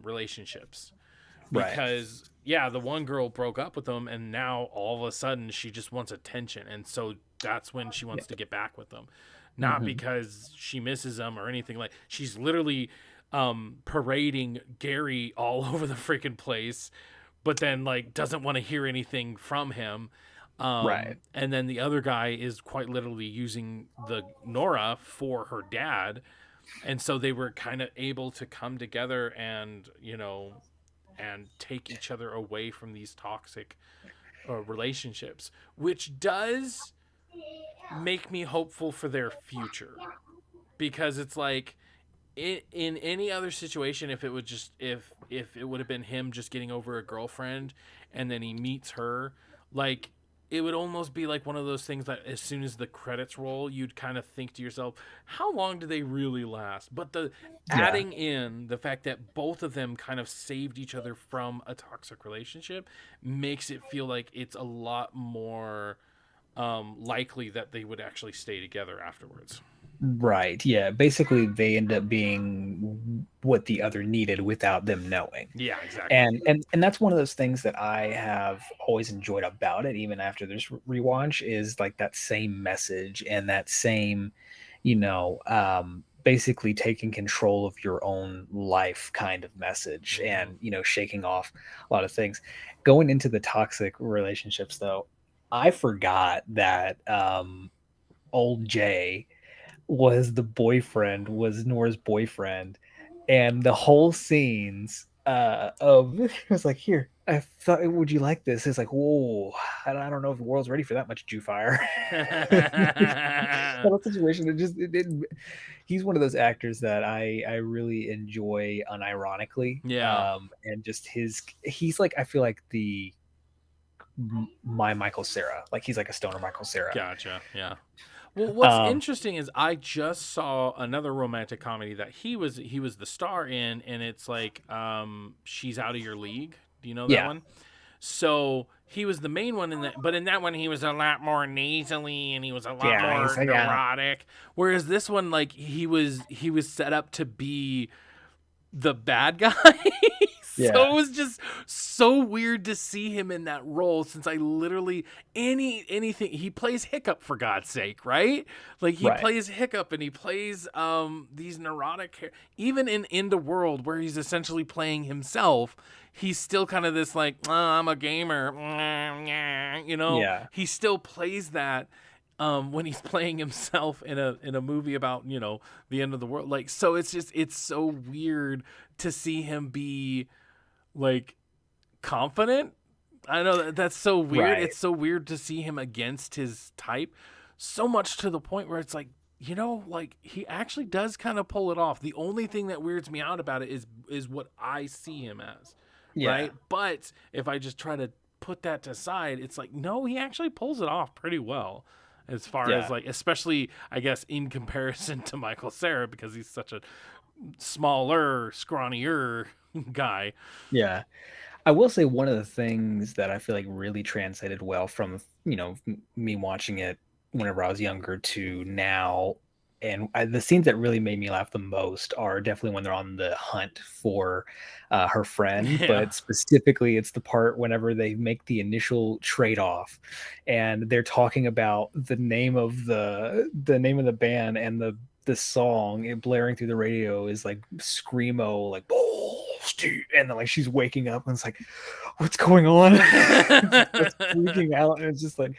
relationships, Right. because yeah, the one girl broke up with them and now all of a sudden she just wants attention, and so that's when she wants to get back with them, not because she misses them or anything. Like she's literally parading Gary all over the freaking place, but then like doesn't want to hear anything from him. Right. And then the other guy is quite literally using the Nora for her dad. And so they were kind of able to come together and, and take each other away from these toxic relationships, which does make me hopeful for their future. Because it's like, in any other situation, if it would just, if it would have been him just getting over a girlfriend and then he meets her, like, it would almost be like one of those things that as soon as the credits roll, you'd kind of think to yourself, how long do they really last? But adding in the fact that both of them kind of saved each other from a toxic relationship makes it feel like it's a lot more likely that they would actually stay together afterwards. Right. Yeah. Basically, they end up being what the other needed without them knowing. Yeah, exactly. And that's one of those things that I have always enjoyed about it, even after this rewatch, is like that same message and that same, basically taking control of your own life kind of message, and shaking off a lot of things. Going into the toxic relationships, though, I forgot that old Jay was Nora's boyfriend, and the whole scenes of it was like, here, I thought, would you like this? It's like, whoa, I don't know if the world's ready for that much Jew fire. That whole situation, he's one of those actors that I really enjoy unironically. Yeah. And just he's like, I feel like my Michael Cera, like he's like a stoner Michael Cera. Gotcha. Yeah. Well, what's Um, interesting is I just saw another romantic comedy that he was the star in, and it's like She's Out of Your League. Do you know that yeah, one? So he was the main one in that, but in that one he was a lot more nasally and he was a lot yeah, more he's like, yeah, neurotic. Whereas this one, like he was set up to be the bad guy. So yeah, it was just so weird to see him in that role, since I literally anything he plays Hiccup, for God's sake, right? Like he right, plays Hiccup and he plays these neurotic, even in the world where he's essentially playing himself, he's still kind of this like, oh, I'm a gamer, you know. yeah, He still plays that when he's playing himself in a movie about, you know, the end of the world. Like, so it's so weird to see him be like confident. I know that's so weird. right, It's so weird to see him against his type, so much to the point where it's like, you know, like he actually does kind of pull it off. The only thing that weirds me out about it is what I see him as, yeah, right? But if I just try to put that aside, it's like, no, he actually pulls it off pretty well, as far as yeah, like, especially I guess in comparison to Michael Cera, because he's such a smaller, scrawnier guy. yeah. I will say one of the things that I feel like really translated well from, me watching it whenever I was younger to now, and the scenes that really made me laugh the most are definitely when they're on the hunt for her friend, Yeah. but specifically it's the part whenever they make the initial trade-off and they're talking about the name of the band, and the song blaring through the radio is like screamo, like and then like she's waking up and it's like, what's going on? That's freaking out, and it's just like,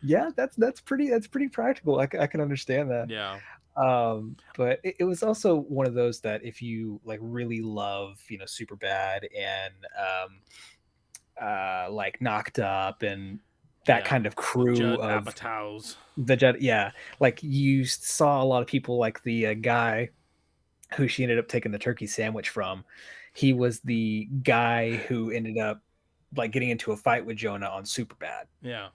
yeah, that's pretty practical. I can understand that. Yeah. But it was also one of those that if you like really love, super bad and like Knocked Up and that Yeah. kind of crew Judd of Apatow's. the Jedi, yeah, like you saw a lot of people like the guy who she ended up taking the turkey sandwich from. He was the guy who ended up like getting into a fight with Jonah on Superbad, Yeah.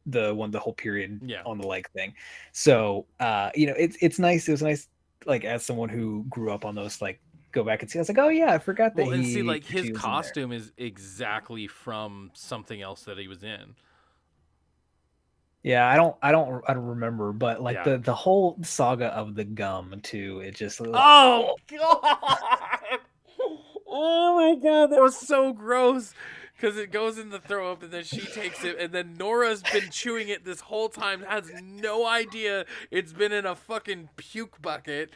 the whole period Yeah. on the lake thing. So it's nice. It was nice, like as someone who grew up on those, like go back and see. I was like, oh yeah, I forgot that Well, and he see, like his she was in there. costume is exactly from something else that he was in. Yeah, I don't remember, but like Yeah. the whole saga of the gum too. It just Oh god! Oh my god, that was so gross. Because it goes in the throw up, and then she takes it, and then Nora's been chewing it this whole time, has no idea it's been in a fucking puke bucket,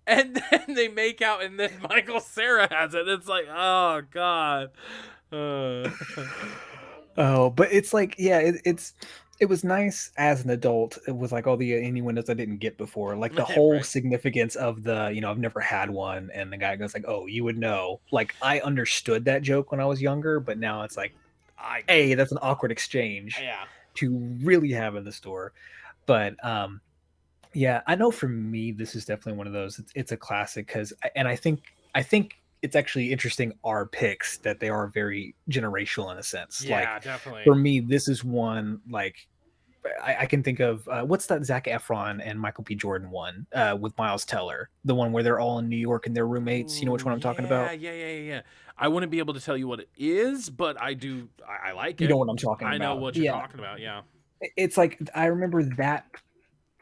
and then they make out, and then Michael Cera has it. It's like, oh god. Oh, but it's like, yeah, it was nice as an adult. It was like all the innuendos I didn't get before, like the whole Right. significance of the, I've never had one, and the guy goes like, oh, you would know. Like I understood that joke when I was younger, but now it's like, hey, that's an awkward exchange Yeah. to really have in the store. But yeah, I know for me, this is definitely one of those. It's a classic because, and I think it's actually interesting our picks that they are very generational in a sense. Yeah, Like definitely. for me, this is one like I can think of what's that Zac Efron and Michael B. Jordan one with Miles Teller, the one where they're all in New York and they're roommates. You know which one I'm talking about? Yeah. I wouldn't be able to tell you what it is, but I do. I like it. You know what I'm talking about. I know what you're Yeah. talking about. Yeah. It's like I remember that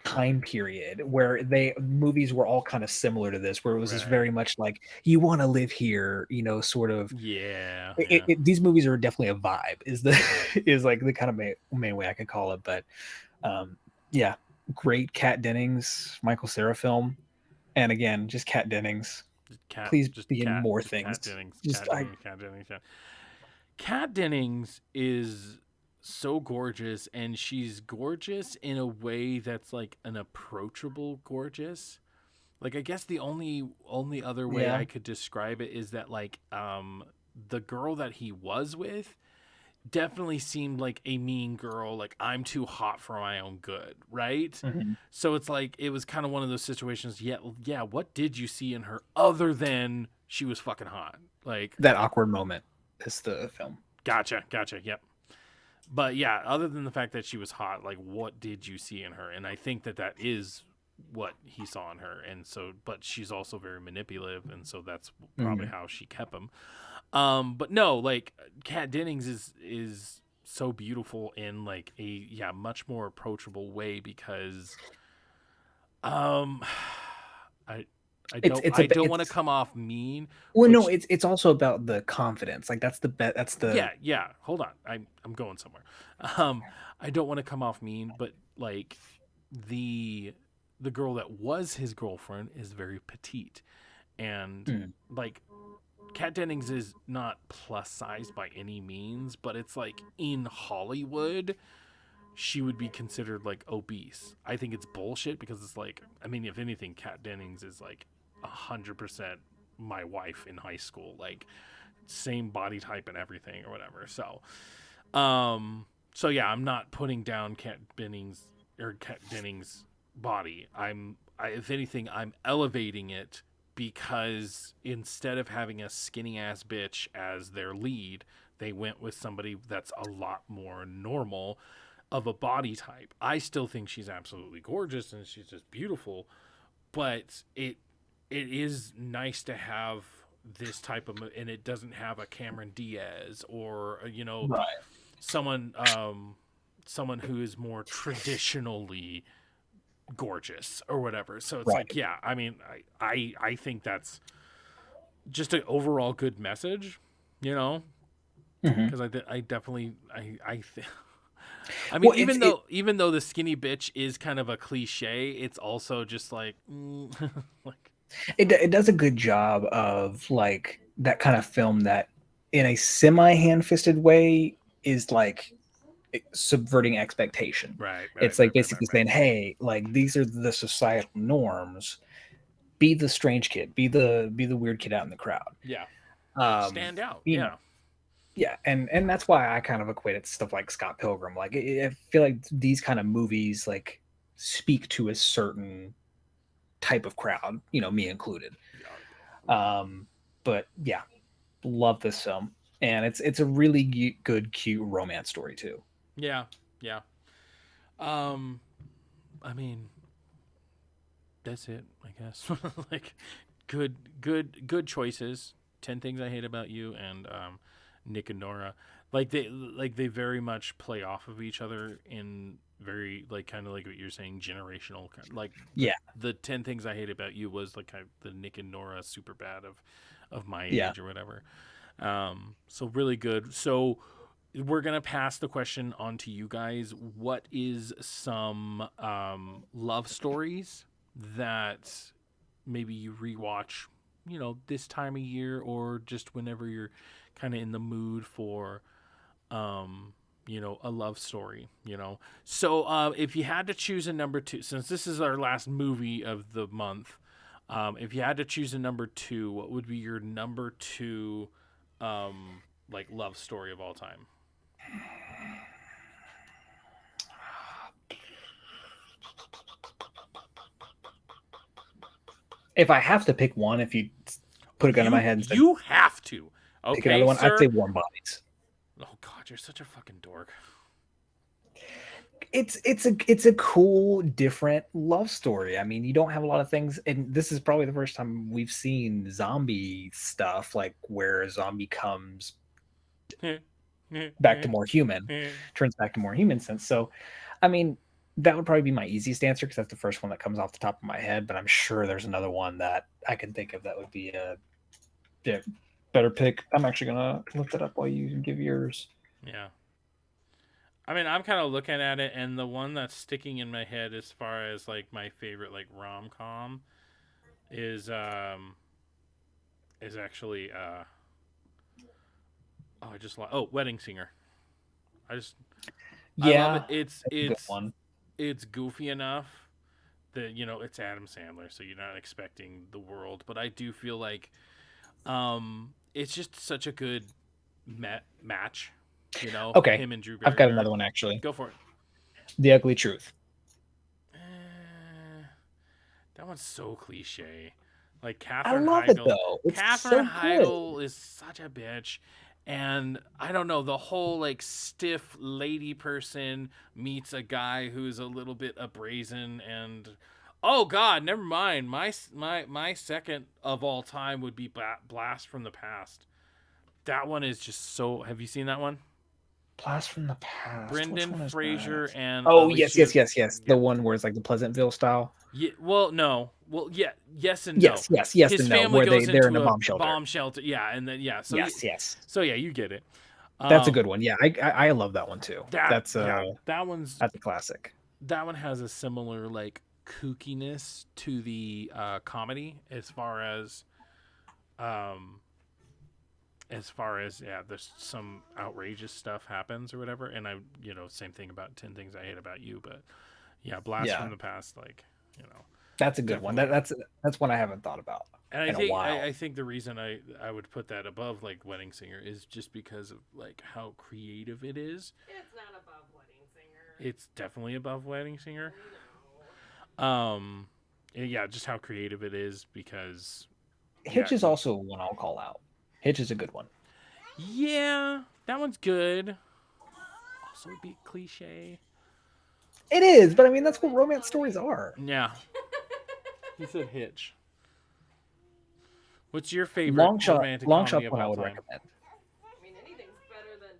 time period where movies were all kind of similar to this, where it was just Right. very much like you want to live here, sort of. Yeah. These movies are definitely a vibe. Is like the kind of main way I could call it, but yeah, great Kat Dennings, Michael Cera film, and again, just Kat Dennings. Please be in more things. Kat Dennings is so gorgeous, and she's gorgeous in a way that's like an approachable gorgeous. Like I guess the only other way I could describe it is that like the girl that he was with definitely seemed like a mean girl, like I'm too hot for my own good, right? Mm-hmm. So it's like it was kind of one of those situations. Yeah, what did you see in her other than she was fucking hot? Like that awkward moment is the film. Gotcha. Yep. But yeah, other than the fact that she was hot, like what did you see in her? And I think that is what he saw in her. And so, but she's also very manipulative, and so that's probably how she kept him. But no, like Kat Dennings is so beautiful in like a much more approachable way because I I don't want to come off mean. Well, no, it's also about the confidence. Like that's the yeah. Hold on, I'm going somewhere. I don't want to come off mean, but like the girl that was his girlfriend is very petite, and like Kat Dennings is not plus size by any means, but it's like in Hollywood she would be considered like obese. I think it's bullshit because it's like, I mean, if anything, Kat Dennings is like 100% my wife in high school, like same body type and everything or whatever. So yeah, I'm not putting down Kat Dennings body. If anything, I'm elevating it because instead of having a skinny ass bitch as their lead, they went with somebody that's a lot more normal of a body type. I still think she's absolutely gorgeous and she's just beautiful, but it is nice to have this type of, and it doesn't have a Cameron Diaz or someone who is more traditionally gorgeous or whatever. So it's like, yeah, I mean, I think that's just an overall good message, because I definitely I mean, well, even though the skinny bitch is kind of a cliche, it's also just like, like it does a good job of like that kind of film that in a semi hand-fisted way is like subverting expectation. Right. It's like basically saying, hey, like these are the societal norms. Be the strange kid. Be the weird kid out in the crowd. Yeah. Stand out. Yeah, and that's why I kind of equate it to stuff like Scott Pilgrim. Like I feel like these kind of movies like speak to a certain type of crowd, me included. But yeah, love this film, and it's a really good, cute romance story too. Yeah. I mean, that's it, I guess. Like, good choices. 10 Things I Hate About You and Nick and Nora, like they very much play off of each other in very like kind of like what you're saying, generational. Like the 10 Things I Hate About You was like kind of the Nick and Nora super bad of my age or whatever. So really good. So we're gonna pass the question on to you guys. What is some love stories that maybe you rewatch, this time of year or just whenever you're kind of in the mood for a love story, so if you had to choose a number 2, since this is our last movie of the month, if you had to choose a number 2, what would be your number 2 like love story of all time? If I have to pick one, if you put a gun in my head and you have to pick another one, I'd say Warm Bodies. Oh God, you're such a fucking dork. It's a cool, different love story. I mean, you don't have a lot of things, and this is probably the first time we've seen zombie stuff, like where a zombie comes back to more human, turns back to more human sense. So, I mean, that would probably be my easiest answer because that's the first one that comes off the top of my head. But I'm sure there's another one that I can think of that would be a better pick. I'm actually gonna look that up while you give yours. Yeah. I mean, I'm kind of looking at it, and the one that's sticking in my head as far as like my favorite like rom-com is actually Wedding Singer. I love it. It's goofy enough that it's Adam Sandler, so you're not expecting the world, but I do feel like it's just such a good match. Okay. Him and Drew Barrymore. I've got another one actually. Go for it. The Ugly Truth. That one's so cliche. Like Katherine I love Heigl. it though. It's Katherine so Heigl is such a bitch, And I don't know, the whole like stiff lady person meets a guy who's a little bit brazen, and oh god, never mind. My second of all time would be Blast from the Past. That one is just so. Have you seen that one? Blast from the Past. Which Brendan one is Fraser that? and Oh, yes. Alicia. The one where it's like the Pleasantville style. Yeah, well, no. Well, yeah, yes and Yes, no. yes, His and no. family Where goes they're in into a bomb shelter. Bomb shelter. Yeah, and then yeah. So yes. So yeah, you get it. That's a good one. Yeah, I love that one too. That's a classic. That one has a similar like kookiness to the comedy as far as yeah, there's some outrageous stuff happens or whatever, and I same thing about 10 Things I Hate About You, but yeah, Blast from the Past, like that's a good one. That's one I haven't thought about. And in a while. I think the reason I would put that above like Wedding Singer is just because of like how creative it is. It's not above Wedding Singer. It's definitely above Wedding Singer. No. Yeah, just how creative it is because Hitch is also one I'll call out. Hitch is a good one. Yeah, that one's good. Also a bit cliche. It is, but I mean that's what romance stories are. Yeah. He said Hitch. What's your favorite romantic Long comedy Shot of one I all would time? recommend. I mean, anything's better than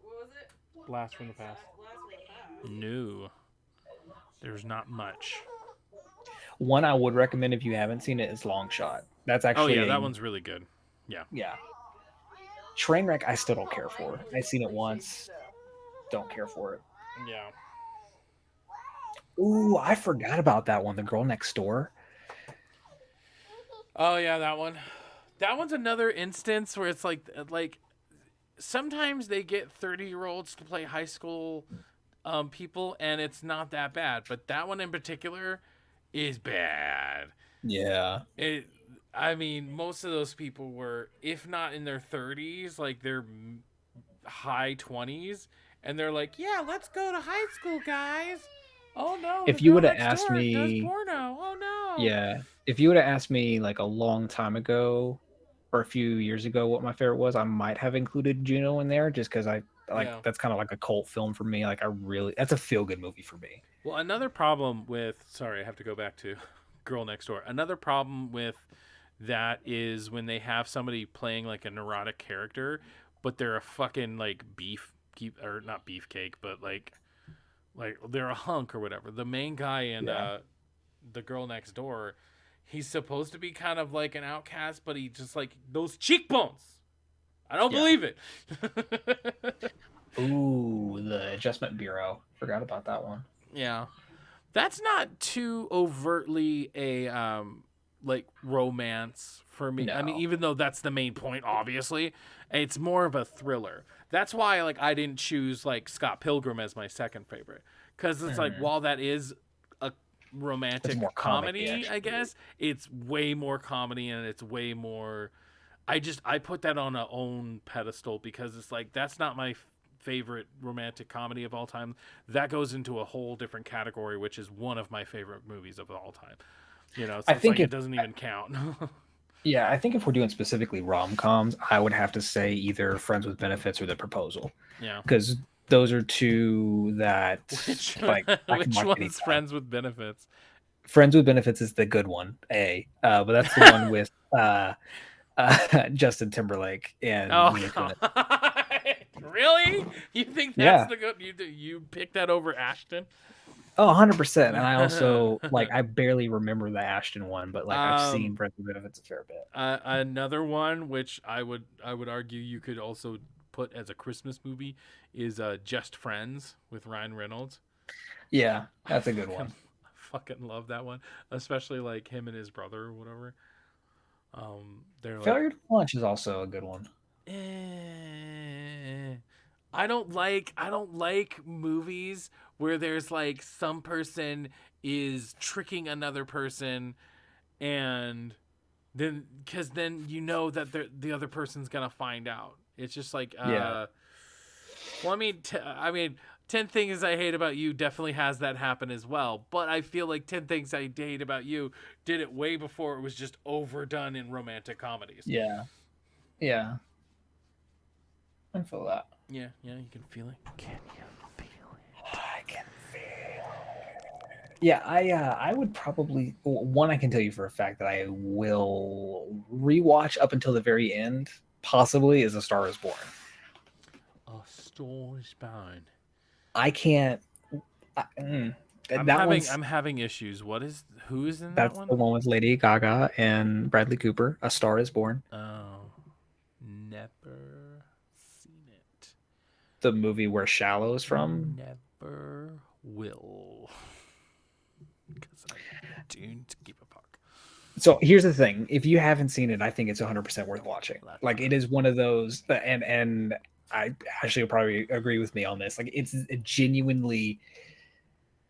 what was it? Blast from the Past. Blast from the Past. No. There's not much. One I would recommend if you haven't seen it is Long Shot. That's actually that one's really good. Yeah. Yeah. Trainwreck I still don't care for. I've seen it once. Don't care for it. Yeah. Ooh, I forgot about that one. The Girl Next Door. Oh yeah, that one. That one's another instance where it's like sometimes they get 30-year-olds to play high school people, and it's not that bad. But that one in particular is bad. Yeah. I mean, most of those people were, if not in their 30s, like their high 20s, and they're like, "Yeah, let's go to high school, guys." Oh no! If you would have asked me, does porno. Oh no! Yeah, if you would have asked me like a long time ago or a few years ago what my favorite was, I might have included Juno in there just because that's kind of like a cult film for me. Like that's a feel good movie for me. Well, another problem with I have to go back to Girl Next Door. Another problem with that is when they have somebody playing like a neurotic character, but they're a fucking like not beefcake, but like they're a hunk or whatever. The main guy in The Girl Next Door, he's supposed to be kind of like an outcast, but he just like those cheekbones. I don't believe it. Ooh, the Adjustment Bureau. Forgot about that one. Yeah. That's not too overtly a like romance for me. No. I mean, even though that's the main point, obviously, it's more of a thriller. That's why like I didn't choose like Scott Pilgrim as my second favorite, because it's like while that is a romantic comedy, I guess it's way more comedy and it's way more. I put that on a own pedestal because it's like that's not my favorite romantic comedy of all time. That goes into a whole different category, which is one of my favorite movies of all time. So I think it doesn't even count. Yeah, I think if we're doing specifically rom-coms, I would have to say either Friends with Benefits or The Proposal. Yeah. Because those are two that which one's Friends with Benefits? Friends with Benefits is the good one, but that's the one with Justin Timberlake and Really? You think that's the good? You picked that over Ashton? Oh, 100%. And I also I barely remember the Ashton one, but I've seen Friends with Benefits a fair bit. Another one which I would argue you could also put as a Christmas movie is Just Friends with Ryan Reynolds. Yeah, that's a good one. I fucking love that one, especially like him and his brother or whatever. They're Failure to Launch is also a good one. I don't like movies where there's like some person is tricking another person, and then because then that the other person's gonna find out. It's just like well, I mean 10 Things I Hate About You definitely has that happen as well, but I feel like 10 Things I Hate About You did it way before it was just overdone in romantic comedies. Yeah. I feel that. Yeah, you can feel it. Can you feel it? I can feel it. Yeah, I would probably one I can tell you for a fact that I will rewatch up until the very end, possibly, is A Star Is Born. A Star Is Born. I can't. I'm having issues. Who is in that That's one? the one with Lady Gaga and Bradley Cooper. A Star Is Born. Oh, never seen it. The movie where Shallow is from. Never will. Because I don't give a fuck. So here's the thing: if you haven't seen it, I think it's 100% worth watching. Like it is one of those, and I actually will probably agree with me on this. Like it's a genuinely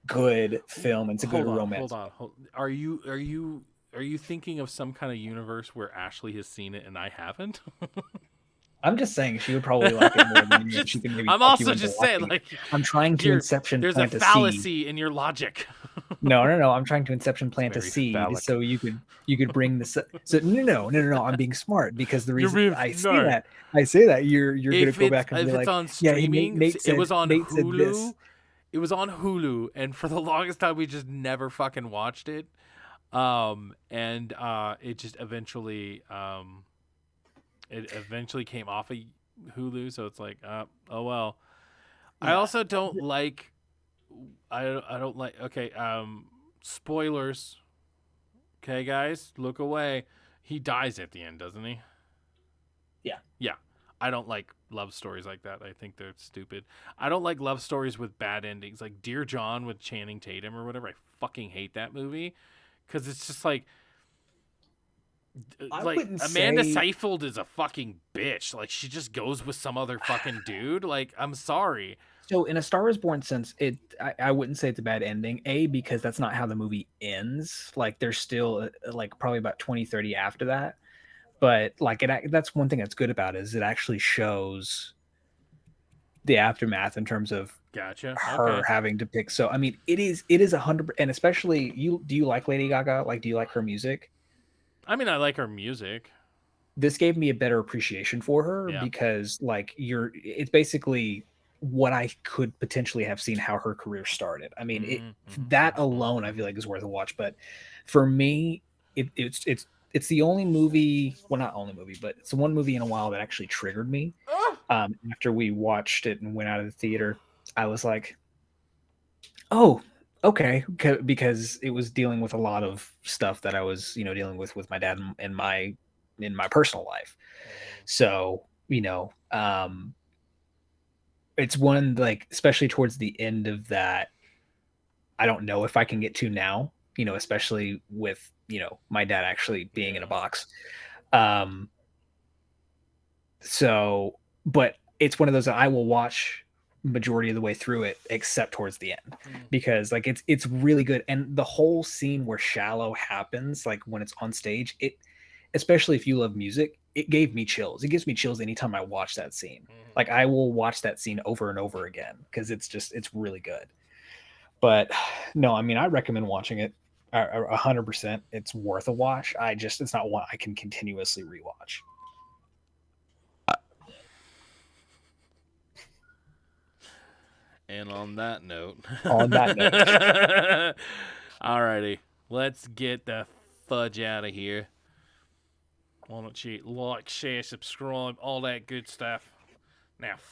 good film. It's a good romance. Hold on. Are you thinking of some kind of universe where Ashley has seen it and I haven't? I'm just saying she would probably like it more than you. She can maybe. I'm also just saying, like, I'm trying to inception. There's plant a fallacy in your logic. No. I'm trying to inception plant a seed phallic. so you could bring this. So no. I'm being smart because the reason I say that you're gonna go back and be like, it's on streaming, Nate said, it was on Nate Hulu. It was on Hulu, and for the longest time, we just never fucking watched it. It just eventually, came off of Hulu, so it's like, oh well. Yeah. I also don't like. I don't like. Okay, spoilers. Okay, guys, look away. He dies at the end, doesn't he? Yeah. Yeah. I don't like love stories like that. I think they're stupid. I don't like love stories with bad endings, like Dear John with Channing Tatum or whatever. I fucking hate that movie because it's just like Amanda Seyfried is a fucking bitch. Like she just goes with some other fucking dude. Like I'm sorry. So in A Star Is Born sense, I wouldn't say it's a bad ending. Because that's not how the movie ends. Like there's still like probably about 20-30 after that. But like that's one thing that's good about it is it actually shows the aftermath in terms of her having to pick. So I mean, it is 100%, and especially do you like Lady Gaga? Like, do you like her music? I mean, I like her music. This gave me a better appreciation for her because like it's basically what I could potentially have seen how her career started. I mean, that alone I feel like is worth a watch. But for me, it's the only movie, well, not only movie, but it's the one movie in a while that actually triggered me. After we watched it and went out of the theater, I was like, oh, okay, because it was dealing with a lot of stuff that I was, dealing with my dad in my personal life. So, it's one like, especially towards the end of that, I don't know if I can get to now, especially with, my dad actually being in a box. But it's one of those that I will watch majority of the way through it, except towards the end, because like it's really good. And the whole scene where Shallow happens, like when it's on stage, especially if you love music, it gave me chills. It gives me chills anytime I watch that scene. Like I will watch that scene over and over again because it's really good. But no, I mean, I recommend watching it 100%. It's worth a watch. It's not one I can continuously rewatch. And on that note, alrighty, let's get the fudge out of here. Why don't you like, share, subscribe, all that good stuff. Now